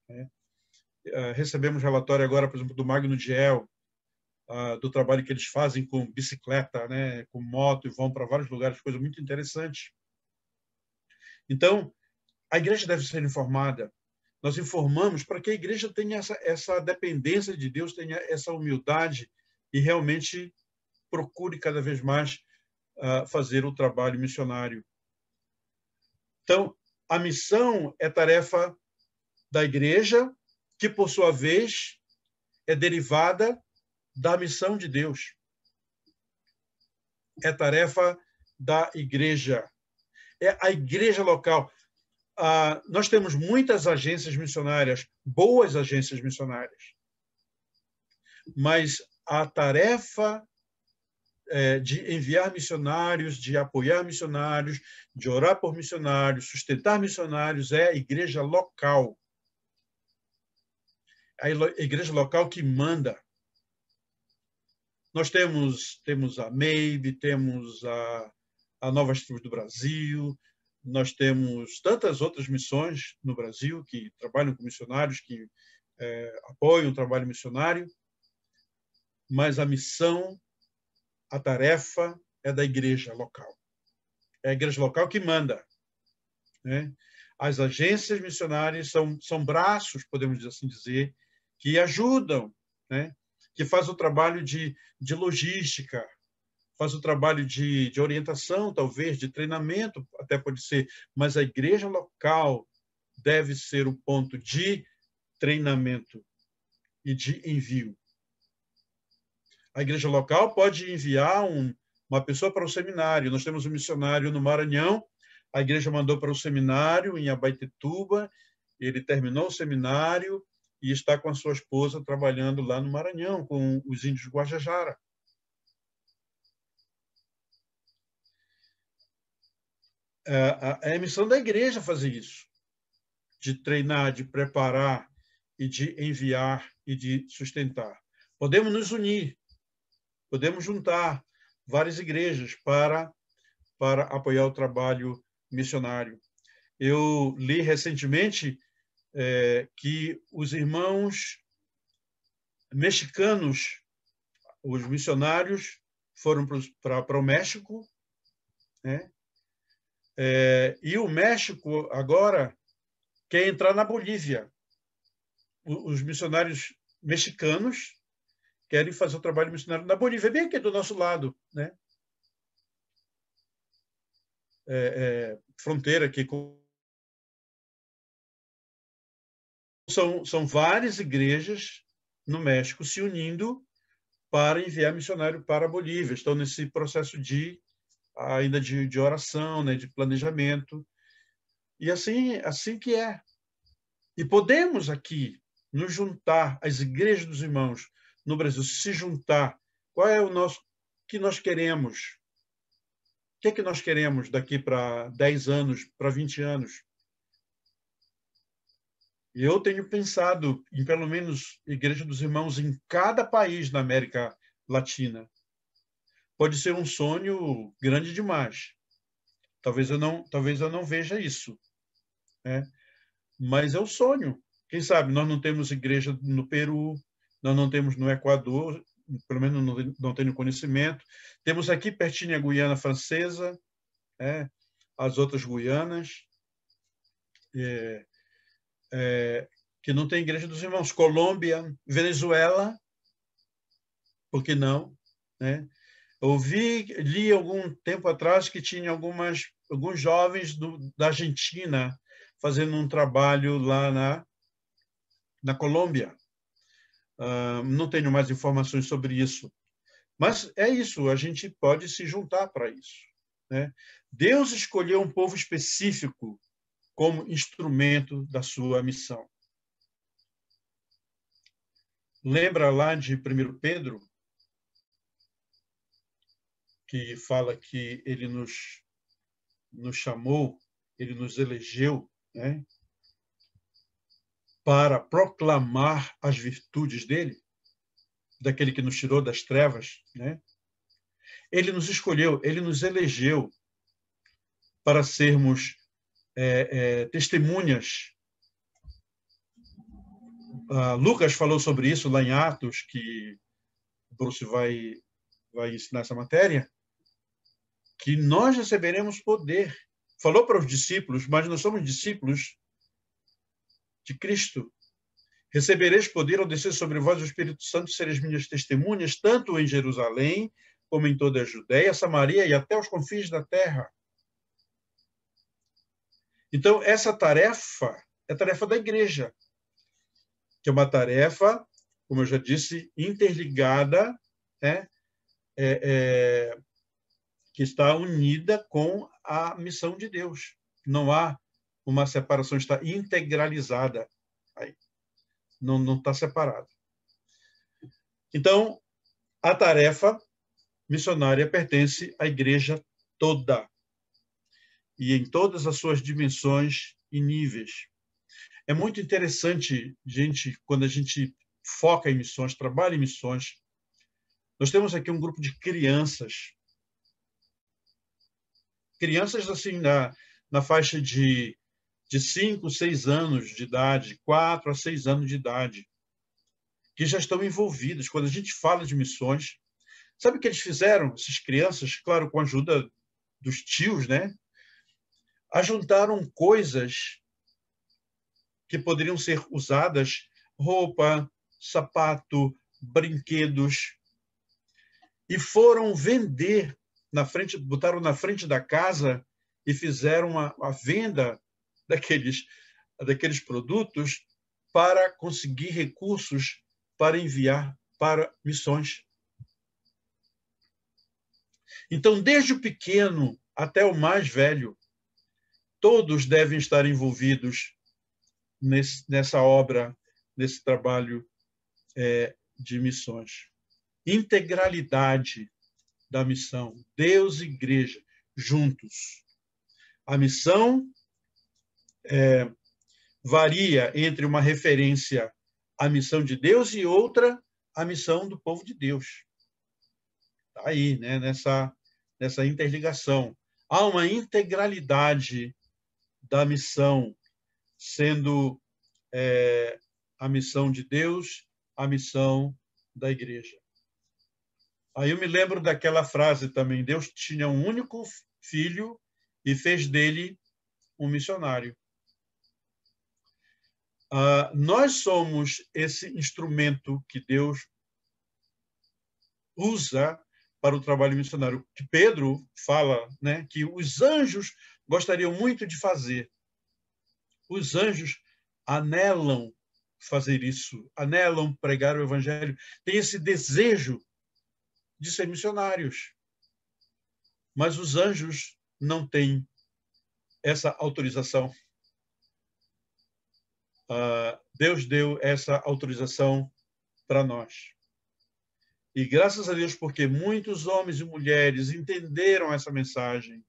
né? Recebemos relatório agora, por exemplo, do Magno Diel, do trabalho que eles fazem com bicicleta, né, com moto, e vão para vários lugares, coisa muito interessante. Então, a igreja deve ser informada. Nós informamos para que a igreja tenha essa dependência de Deus, tenha essa humildade e realmente procure cada vez mais fazer o trabalho missionário. Então, a missão é tarefa da igreja, que, por sua vez, é derivada da missão de Deus. É tarefa da igreja. É a igreja local. Nós temos muitas agências missionárias, boas agências missionárias, mas a tarefa de enviar missionários, de apoiar missionários, de orar por missionários, sustentar missionários, é a igreja local. A igreja local que manda. Nós temos a MEIB, temos a Novas Tribos do Brasil, nós temos tantas outras missões no Brasil que trabalham com missionários, que apoiam o trabalho missionário, mas a missão, a tarefa é da igreja local. É a igreja local que manda, né? As agências missionárias são braços, podemos assim dizer, que ajudam, né? Que fazem o trabalho de logística, faz o trabalho de orientação, talvez, de treinamento, até pode ser, mas a igreja local deve ser o ponto de treinamento e de envio. A igreja local pode enviar uma pessoa para o seminário. Nós temos um missionário no Maranhão, a igreja mandou para o seminário em Abaetetuba, ele terminou o seminário e está com a sua esposa trabalhando lá no Maranhão, com os índios Guajajara. É a missão da igreja fazer isso, de treinar, de preparar e de enviar e de sustentar. Podemos nos unir, podemos juntar várias igrejas para apoiar o trabalho missionário. Eu li recentemente que os irmãos mexicanos, os missionários, foram para o México, né? E o México agora quer entrar na Bolívia. Os missionários mexicanos querem fazer o trabalho missionário na Bolívia, bem aqui do nosso lado, né? Fronteira aqui com... São várias igrejas no México se unindo para enviar missionário para a Bolívia. Estão nesse processo ainda de oração, né, de planejamento. E assim que é. E podemos aqui nos juntar, as igrejas dos irmãos no Brasil, se juntar. Qual é o que nós queremos? O que é que nós queremos daqui para 10 anos, para 20 anos? E eu tenho pensado em, pelo menos, igreja dos irmãos em cada país da América Latina. Pode ser um sonho grande demais. Talvez eu não veja isso, né? Mas é o sonho. Quem sabe nós não temos igreja no Peru, nós não temos no Equador, pelo menos não tenho conhecimento. Temos aqui pertinho a Guiana Francesa, as outras Guianas, que não tem igreja dos irmãos. Colômbia, Venezuela, por que não, né? Li algum tempo atrás que tinha alguns jovens da Argentina fazendo um trabalho lá na Colômbia. Não tenho mais informações sobre isso. Mas é isso, a gente pode se juntar para isso, né? Deus escolheu um povo específico como instrumento da sua missão. Lembra lá de 1 Pedro, que fala que ele nos nos chamou, ele nos elegeu, né, para proclamar as virtudes dele, daquele que nos tirou das trevas, né? Ele nos escolheu, ele nos elegeu para sermos testemunhas. Lucas falou sobre isso lá em Atos, que o Bruce vai ensinar essa matéria, que nós receberemos poder. Falou para os discípulos, mas nós somos discípulos de Cristo. Recebereis poder ao descer sobre vós o Espírito Santo, sereis minhas testemunhas, tanto em Jerusalém, como em toda a Judéia, Samaria e até os confins da terra. Então, essa tarefa é a tarefa da igreja, que é uma tarefa, como eu já disse, interligada, né? Que está unida com a missão de Deus. Não há uma separação, está integralizada aí. Não está separado. Então, a tarefa missionária pertence à igreja toda e em todas as suas dimensões e níveis. É muito interessante, gente, quando a gente foca em missões, trabalha em missões. Nós temos aqui um grupo de crianças. Crianças, assim, na faixa de 5, 6 anos de idade, 4 a 6 anos de idade, que já estão envolvidas. Quando a gente fala de missões, sabe o que eles fizeram, essas crianças? Claro, com a ajuda dos tios, né? Ajuntaram coisas que poderiam ser usadas, roupa, sapato, brinquedos, e foram vender na frente, botaram na frente da casa e fizeram a venda daqueles produtos para conseguir recursos para enviar para missões. Então, desde o pequeno até o mais velho, todos devem estar envolvidos nessa obra, nesse trabalho de missões. Integralidade da missão, Deus e igreja, juntos. A missão varia entre uma referência à missão de Deus e outra à missão do povo de Deus. Está aí, né? nessa interligação. Há uma integralidade da missão, sendo a missão de Deus, a missão da igreja. Aí eu me lembro daquela frase também, Deus tinha um único filho e fez dele um missionário. Nós somos esse instrumento que Deus usa para o trabalho missionário, que Pedro fala, né, que os anjos gostariam muito de fazer. Os anjos anelam fazer isso, anelam pregar o evangelho, têm esse desejo de ser missionários. Mas os anjos não têm essa autorização. Deus deu essa autorização para nós. E graças a Deus, porque muitos homens e mulheres entenderam essa mensagem.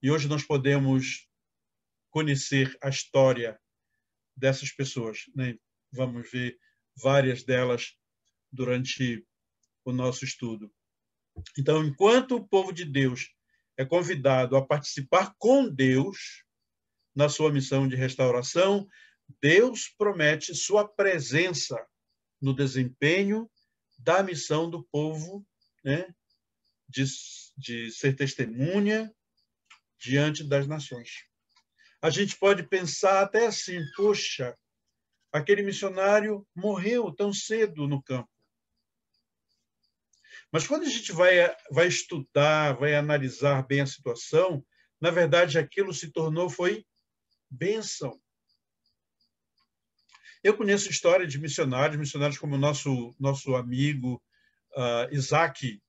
E hoje nós podemos conhecer a história dessas pessoas, né? Vamos ver várias delas durante o nosso estudo. Então, enquanto o povo de Deus é convidado a participar com Deus na sua missão de restauração, Deus promete sua presença no desempenho da missão do povo, né, de ser testemunha diante das nações. A gente pode pensar até assim, poxa, aquele missionário morreu tão cedo no campo. Mas quando a gente vai estudar, vai analisar bem a situação, na verdade, aquilo foi bênção. Eu conheço história de missionários como o nosso amigo Isaac,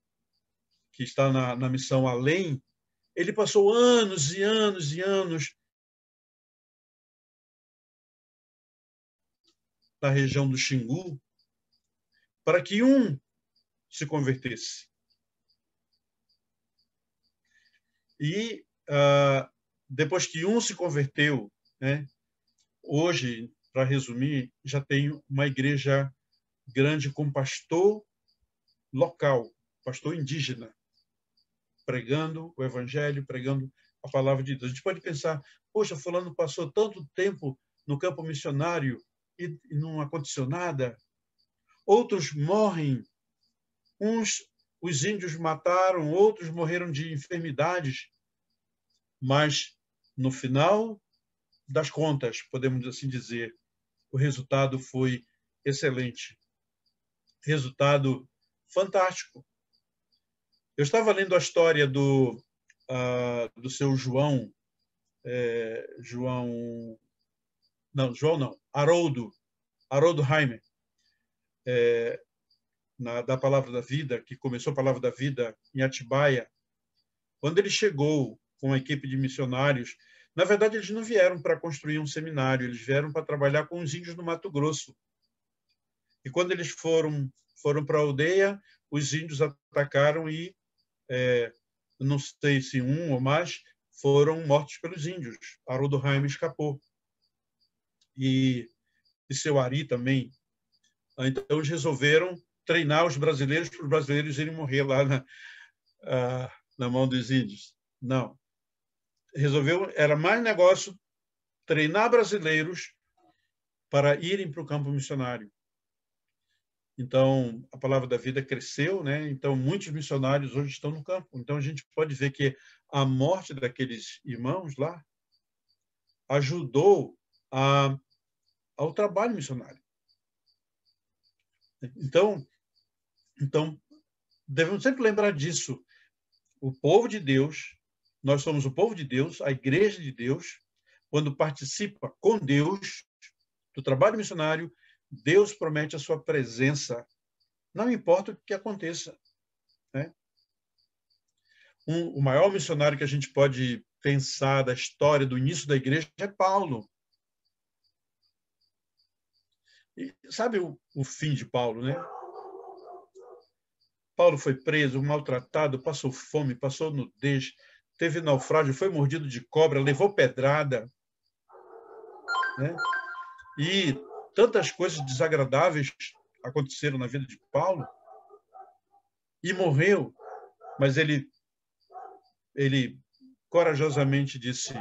que está na missão Além. Ele passou anos e anos e anos na região do Xingu para que um se convertesse. E depois que um se converteu, né, hoje, para resumir, já tem uma igreja grande com pastor local, pastor indígena, pregando o evangelho, pregando a palavra de Deus. A gente pode pensar, poxa, fulano passou tanto tempo no campo missionário e não aconteceu nada. Outros morrem, os índios mataram, outros morreram de enfermidades, mas no final das contas, podemos assim dizer, o resultado foi excelente. Resultado fantástico. Eu estava lendo a história do seu João, Haroldo Heimer, da Palavra da Vida, que começou a Palavra da Vida em Atibaia. Quando ele chegou com uma equipe de missionários, na verdade, eles não vieram para construir um seminário, eles vieram para trabalhar com os índios do Mato Grosso. E quando eles foram para a aldeia, os índios atacaram e, não sei se um ou mais, foram mortos pelos índios. Haroldo Heimer escapou. E seu Ari também. Então, eles resolveram treinar os brasileiros para os brasileiros irem morrer lá na mão dos índios. Não. Era mais negócio treinar brasileiros para irem para o campo missionário. Então, a Palavra da Vida cresceu, né? Então, muitos missionários hoje estão no campo. Então, a gente pode ver que a morte daqueles irmãos lá ajudou ao trabalho missionário. Então, devemos sempre lembrar disso. O povo de Deus, nós somos o povo de Deus, a igreja de Deus, quando participa com Deus do trabalho missionário, Deus promete a sua presença, não importa o que aconteça. Né? O maior missionário que a gente pode pensar da história do início da igreja é Paulo. E sabe o fim de Paulo, né? Paulo foi preso, maltratado, passou fome, passou nudez, teve naufrágio, foi mordido de cobra, levou pedrada. Né? E tantas coisas desagradáveis aconteceram na vida de Paulo. E morreu, mas ele corajosamente disse,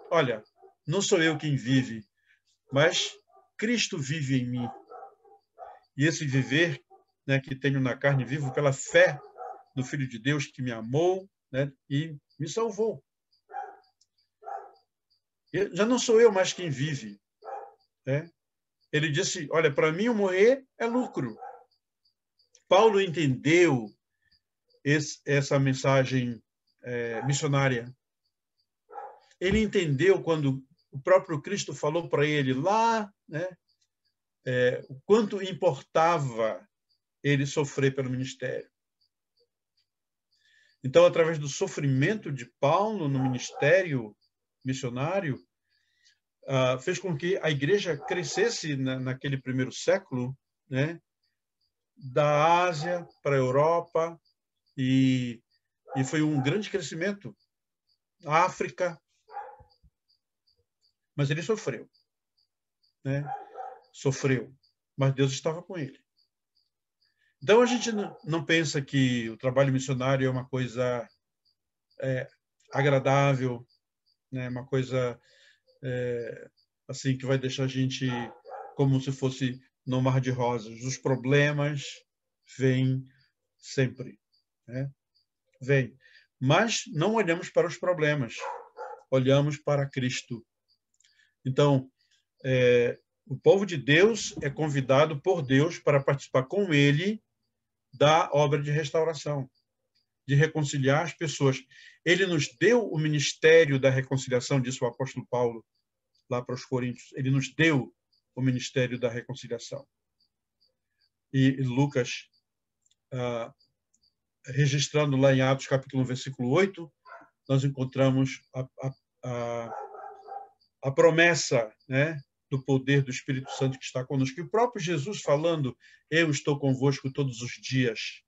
olha, não sou eu quem vive, mas Cristo vive em mim. E esse viver, né, que tenho na carne, vivo pela fé no Filho de Deus que me amou, né, e me salvou. E já não sou eu mais quem vive. Né? Ele disse, olha, para mim o morrer é lucro. Paulo entendeu essa mensagem missionária. Ele entendeu quando o próprio Cristo falou para ele lá, né, o quanto importava ele sofrer pelo ministério. Então, através do sofrimento de Paulo no ministério missionário, fez com que a igreja crescesse naquele primeiro século, né, da Ásia para a Europa, e foi um grande crescimento. A África, mas ele sofreu. Né? Sofreu, mas Deus estava com ele. Então, a gente não pensa que o trabalho missionário é uma coisa agradável, né? Uma coisa assim que vai deixar a gente como se fosse no mar de rosas. Os problemas vêm sempre. Né? Vêm. Mas não olhamos para os problemas, olhamos para Cristo. Então, o povo de Deus é convidado por Deus para participar com ele da obra de restauração, de reconciliar as pessoas. Ele nos deu o ministério da reconciliação, disse o apóstolo Paulo lá para os Coríntios. Ele nos deu o ministério da reconciliação. E Lucas, registrando lá em Atos capítulo 1, versículo 8, nós encontramos a promessa, né, do poder do Espírito Santo que está conosco. E o próprio Jesus falando, eu estou convosco todos os dias.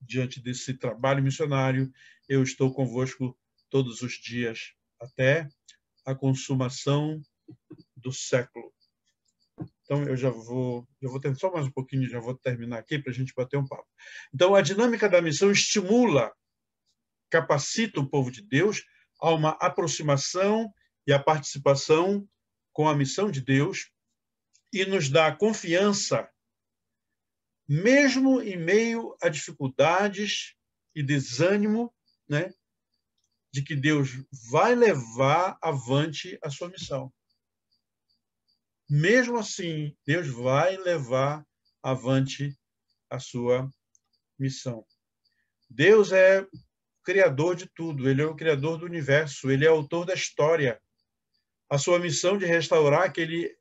Diante desse trabalho missionário, eu estou convosco todos os dias, até a consumação do século. Então, eu vou tentar só mais um pouquinho, já vou terminar aqui para a gente bater um papo. Então, a dinâmica da missão estimula, capacita o povo de Deus a uma aproximação e a participação com a missão de Deus e nos dá confiança, mesmo em meio a dificuldades e desânimo, né, de que Deus vai levar avante a sua missão. Mesmo assim, Deus vai levar avante a sua missão. Deus é criador de tudo, ele é o criador do universo, ele é autor da história. A sua missão de restaurar aquele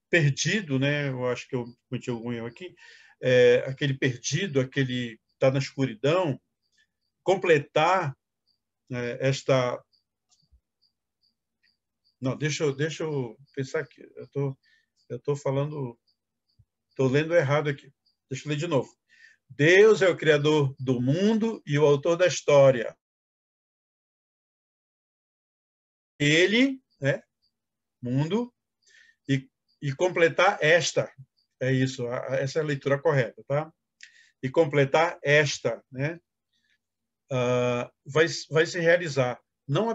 perdido, né? Eu acho que eu cometi algum erro aqui, aquele perdido, aquele que está na escuridão, completar esta... Não, deixa eu pensar aqui. Eu estou falando... Estou lendo errado aqui. Deixa eu ler de novo. Deus é o criador do mundo e o autor da história. Ele, né, mundo, e completar esta. É isso, essa é a leitura correta, tá? E completar esta, né? Vai se realizar, não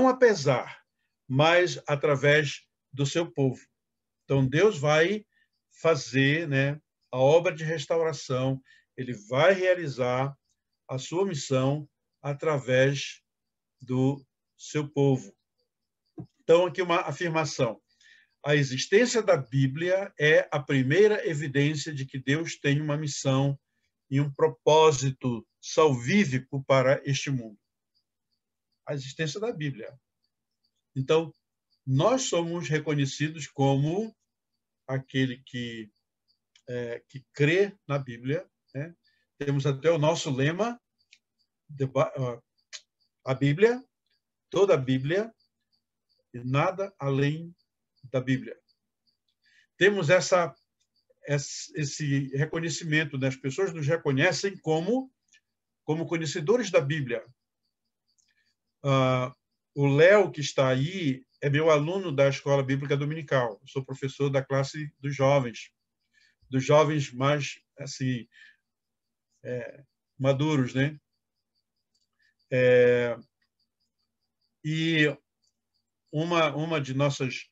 apesar, mas através do seu povo. Então, Deus vai fazer, né, a obra de restauração, ele vai realizar a sua missão através do seu povo. Então, aqui uma afirmação. A existência da Bíblia é a primeira evidência de que Deus tem uma missão e um propósito salvífico para este mundo. A existência da Bíblia. Então, nós somos reconhecidos como aquele que crê na Bíblia, né? Temos até o nosso lema, a Bíblia, toda a Bíblia e nada além da Bíblia. Temos esse reconhecimento, né? As pessoas nos reconhecem como conhecedores da Bíblia. O Léo, que está aí, é meu aluno da Escola Bíblica Dominical. Eu sou professor da classe dos jovens mais assim, maduros, né? E uma de nossas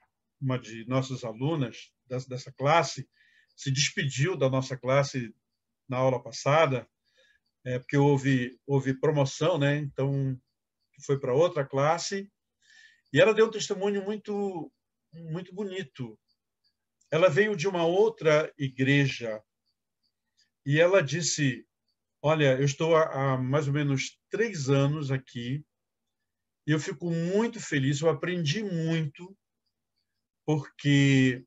alunas dessa classe se despediu da nossa classe na aula passada, porque houve promoção, né? Então foi para outra classe e ela deu um testemunho muito muito bonito. Ela veio de uma outra igreja e ela disse: olha, eu estou há mais ou menos 3 anos aqui e eu fico muito feliz, eu aprendi muito, porque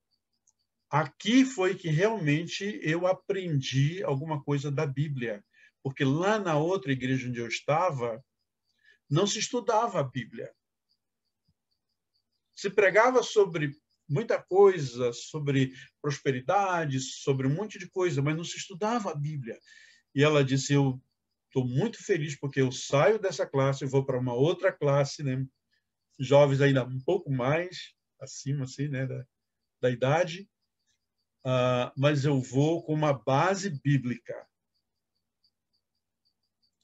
aqui foi que realmente eu aprendi alguma coisa da Bíblia, porque lá na outra igreja onde eu estava, não se estudava a Bíblia. Se pregava sobre muita coisa, sobre prosperidade, sobre um monte de coisa, mas não se estudava a Bíblia. E ela disse: eu estou muito feliz porque eu saio dessa classe e vou para uma outra classe, né? Jovens ainda um pouco mais acima, assim, né, da idade, mas eu vou com uma base bíblica.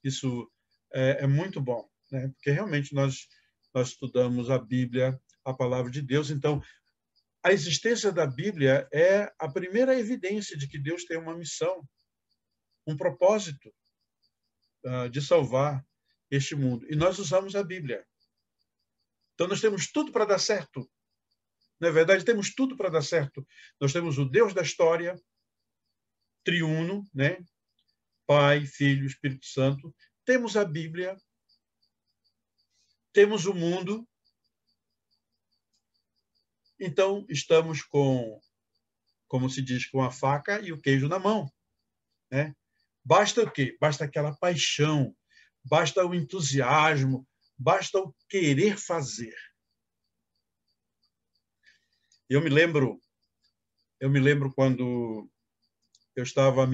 Isso é muito bom, né? Porque realmente nós estudamos a Bíblia, a palavra de Deus. Então, a existência da Bíblia é a primeira evidência de que Deus tem uma missão, um propósito de salvar este mundo. E nós usamos a Bíblia. Então, nós temos tudo para dar certo. Na verdade, temos tudo para dar certo. Nós temos o Deus da história, triuno, né? Pai, Filho, Espírito Santo. Temos a Bíblia. Temos o mundo. Então, estamos como se diz, com a faca e o queijo na mão, né? Basta o quê? Basta aquela paixão, basta o entusiasmo, basta o querer fazer. Eu me lembro quando eu estava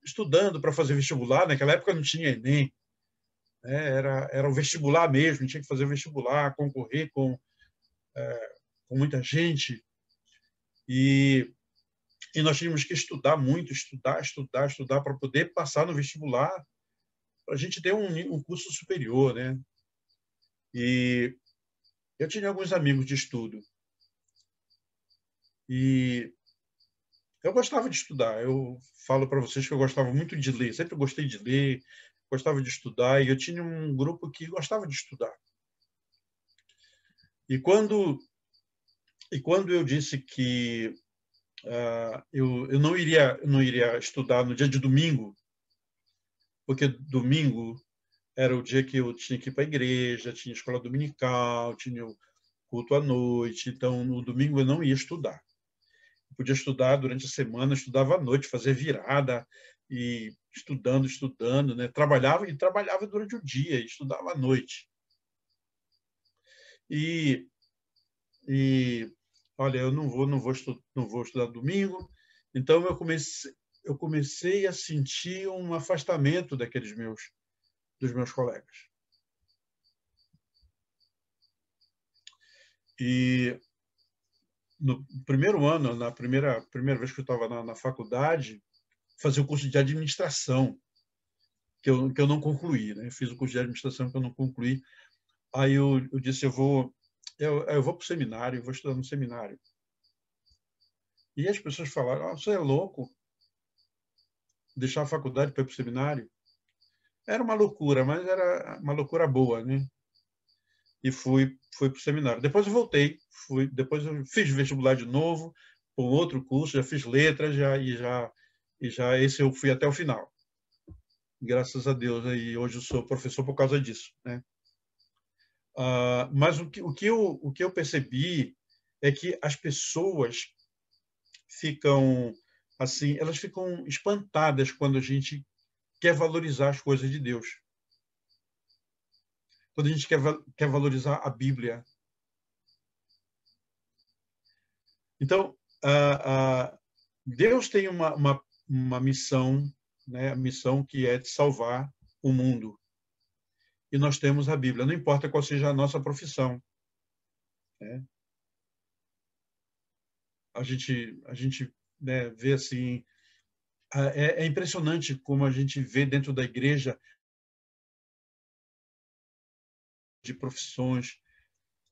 estudando para fazer vestibular. Naquela época não tinha Enem, né? Era o vestibular mesmo, tinha que fazer vestibular, concorrer com muita gente. E nós tínhamos que estudar muito, estudar para poder passar no vestibular, para a gente ter um curso superior, né? E eu tinha alguns amigos de estudo. E eu gostava de estudar. Eu falo para vocês que eu gostava muito de ler. Sempre gostei de ler, gostava de estudar. E eu tinha um grupo que gostava de estudar. E quando eu disse que eu não iria estudar no dia de domingo, porque domingo era o dia que eu tinha que ir para a igreja, tinha escola dominical, tinha o culto à noite. Então, no domingo eu não ia estudar. Eu podia estudar durante a semana, estudava à noite, fazer virada, e estudando, né? Trabalhava durante o dia, e estudava à noite. E olha, eu não vou estudar domingo. Então eu comecei a sentir um afastamento dos meus colegas. E no primeiro ano, na primeira vez que eu estava na faculdade, fazia o curso de administração, que eu não concluí, né? Eu fiz o curso de administração que eu não concluí. Aí eu disse, eu vou para o seminário, eu vou estudar no seminário. E as pessoas falaram, você é louco? Deixar a faculdade para ir para o seminário? Era uma loucura, mas era uma loucura boa, né? E fui para o seminário. Depois eu voltei, depois eu fiz vestibular de novo, com outro curso, já fiz letras, e já esse eu fui até o final. Graças a Deus, e hoje eu sou professor por causa disso, né? Mas o que eu percebi é que as pessoas ficam assim, elas ficam espantadas quando a gente quer valorizar as coisas de Deus. Quando a gente quer valorizar a Bíblia. Então, Deus tem uma missão, né? A missão que é de salvar o mundo. E nós temos a Bíblia, não importa qual seja a nossa profissão, né? A gente, né, vê assim, é impressionante como a gente vê dentro da igreja de profissões.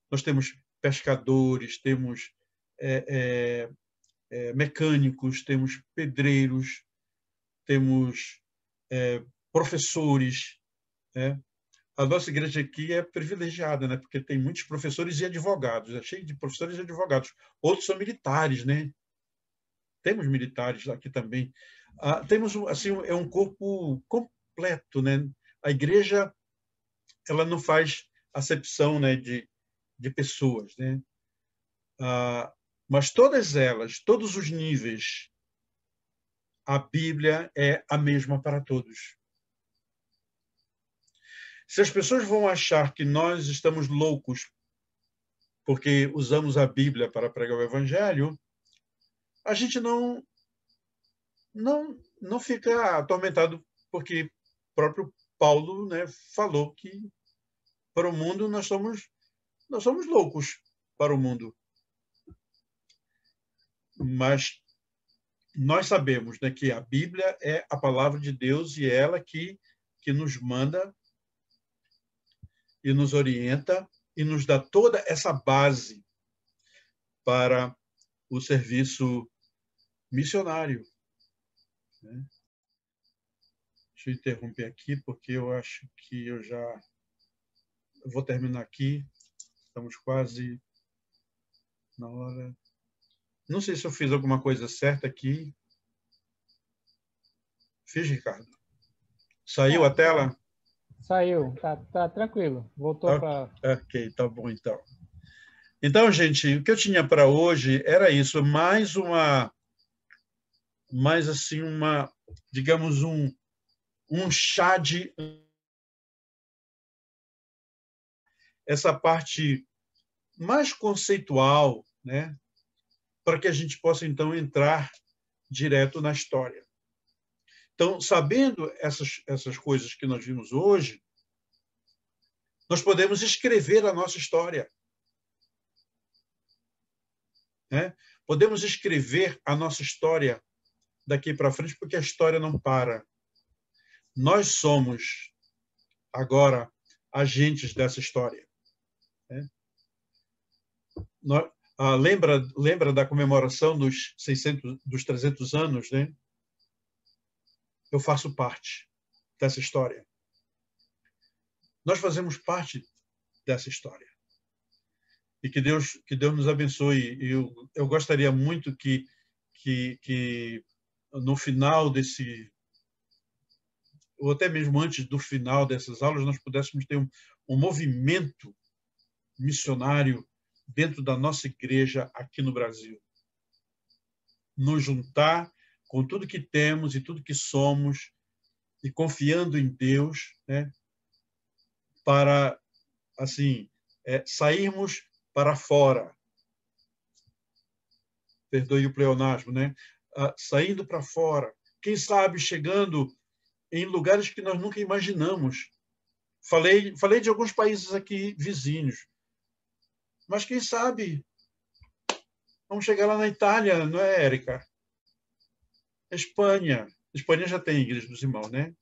Nós temos pescadores, temos mecânicos, temos pedreiros, temos professores, né? A nossa igreja aqui é privilegiada, né? Porque tem muitos professores e advogados, é cheio de professores e advogados. Outros são militares, né? Temos militares aqui também. Temos assim, é um corpo completo, né? A igreja, ela não faz acepção, né, de pessoas, né? Mas todas elas, todos os níveis, a Bíblia é a mesma para todos. Se as pessoas vão achar que nós estamos loucos porque usamos a Bíblia para pregar o Evangelho, a gente não fica atormentado, porque o próprio Paulo, né, falou que para o mundo nós somos loucos para o mundo. Mas nós sabemos, né, que a Bíblia é a palavra de Deus e é ela que nos manda e nos orienta e nos dá toda essa base para o serviço missionário, né? Deixa eu interromper aqui, porque eu acho que eu vou terminar aqui. Estamos quase na hora. Não sei se eu fiz alguma coisa certa aqui. Fiz, Ricardo? Saiu a tela? Saiu, tá tranquilo. Voltou para... Ok, tá bom então. Então, gente, o que eu tinha para hoje era isso, mais assim, digamos, um chá de essa parte mais conceitual, né, para que a gente possa então entrar direto na história. Então, sabendo essas coisas que nós vimos hoje, nós podemos escrever a nossa história. Né? Podemos escrever a nossa história daqui para frente, porque a história não para. Nós somos, agora, agentes dessa história. Né? Lembra da comemoração dos 300 anos, né? Eu faço parte dessa história. Nós fazemos parte dessa história. E que Deus nos abençoe. Eu gostaria muito que no final desse, ou até mesmo antes do final dessas aulas, nós pudéssemos ter um movimento missionário dentro da nossa igreja aqui no Brasil. Nos juntar com tudo que temos e tudo que somos e confiando em Deus, né, para, assim, sairmos para fora. Perdoe o pleonasmo, né? Saindo para fora. Quem sabe chegando em lugares que nós nunca imaginamos. Falei de alguns países aqui vizinhos. Mas quem sabe vamos chegar lá na Itália, não é, Érica? Espanha. Espanha já tem Igreja dos Irmãos, né?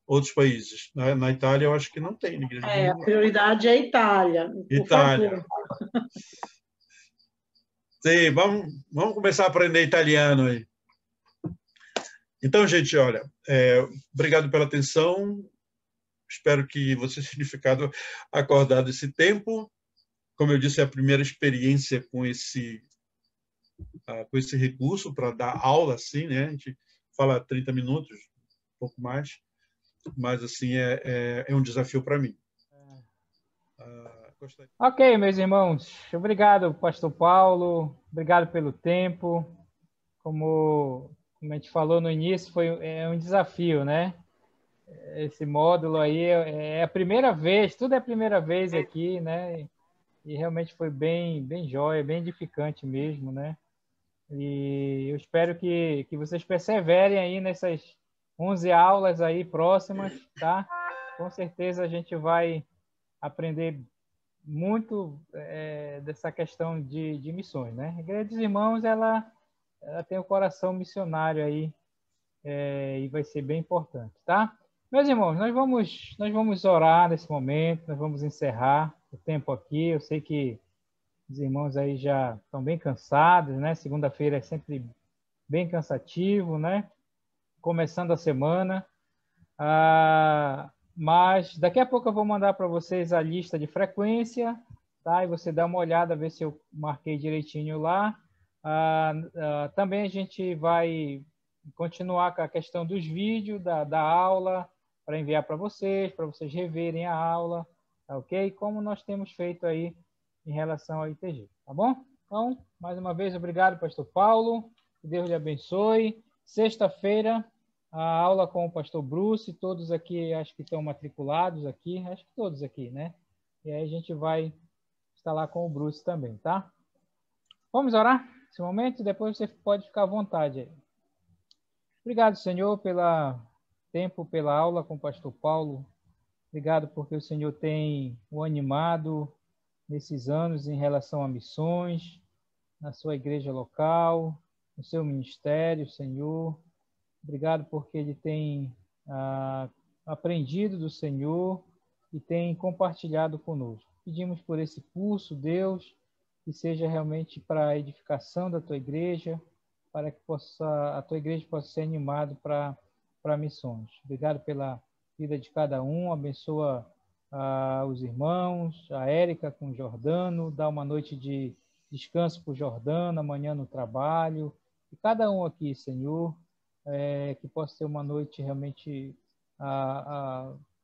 Outros países. Na Itália, eu acho que não tem Igreja dos Irmãos. A prioridade é a Itália, por Itália. favor. Sim, vamos começar a aprender italiano aí. Então, gente, olha, obrigado pela atenção. Espero que vocês tenham ficado acordado esse tempo. Como eu disse, é a primeira experiência com esse recurso para dar aula, assim, né? A gente fala 30 minutos, um pouco mais, mas, assim, é um desafio para mim. Ok, meus irmãos. Obrigado, pastor Paulo. Obrigado pelo tempo. Como a gente falou no início, é um desafio, né? Esse módulo aí é a primeira vez, tudo é a primeira vez aqui, né? E realmente foi bem jóia, bem edificante mesmo, né? E eu espero que vocês perseverem aí nessas 11 aulas aí próximas, tá? Com certeza a gente vai aprender muito dessa questão de missões, né? A Igreja dos Irmãos, ela tem o coração missionário aí e vai ser bem importante, tá? Meus irmãos, nós vamos orar nesse momento, nós vamos encerrar o tempo aqui. Eu sei que os irmãos aí já estão bem cansados, né? Segunda-feira é sempre bem cansativo, né? Começando a semana. Mas daqui a pouco eu vou mandar para vocês a lista de frequência, tá? E você dá uma olhada, ver se eu marquei direitinho lá. Também a gente vai continuar com a questão dos vídeos da aula para enviar para vocês reverem a aula, tá ok? Como nós temos feito aí em relação ao ITG, tá bom? Então, mais uma vez, obrigado, pastor Paulo. Que Deus lhe abençoe. Sexta-feira, a aula com o pastor Bruce, todos aqui acho que estão matriculados aqui, acho que todos aqui, né? E aí a gente vai estar lá com o Bruce também, tá? Vamos orar nesse momento, depois você pode ficar à vontade aí. Obrigado, Senhor, pelo tempo, pela aula com o pastor Paulo. Obrigado porque o Senhor tem o animado nesses anos em relação a missões, na sua igreja local, no seu ministério, Senhor. Obrigado porque ele tem aprendido do Senhor e tem compartilhado conosco. Pedimos por esse curso, Deus, que seja realmente para a edificação da tua igreja, para que a tua igreja possa ser animada para missões. Obrigado pela vida de cada um, abençoa os irmãos, a Érica com o Jordano, dá uma noite de descanso para o Jordano, amanhã no trabalho, e cada um aqui, Senhor, que possa ser uma noite realmente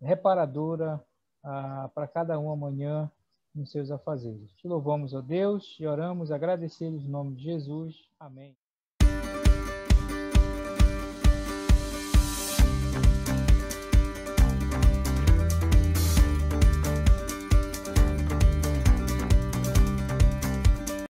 reparadora para cada um amanhã nos seus afazeres. Te louvamos, ó Deus, e oramos agradecidos em nome de Jesus. Amém.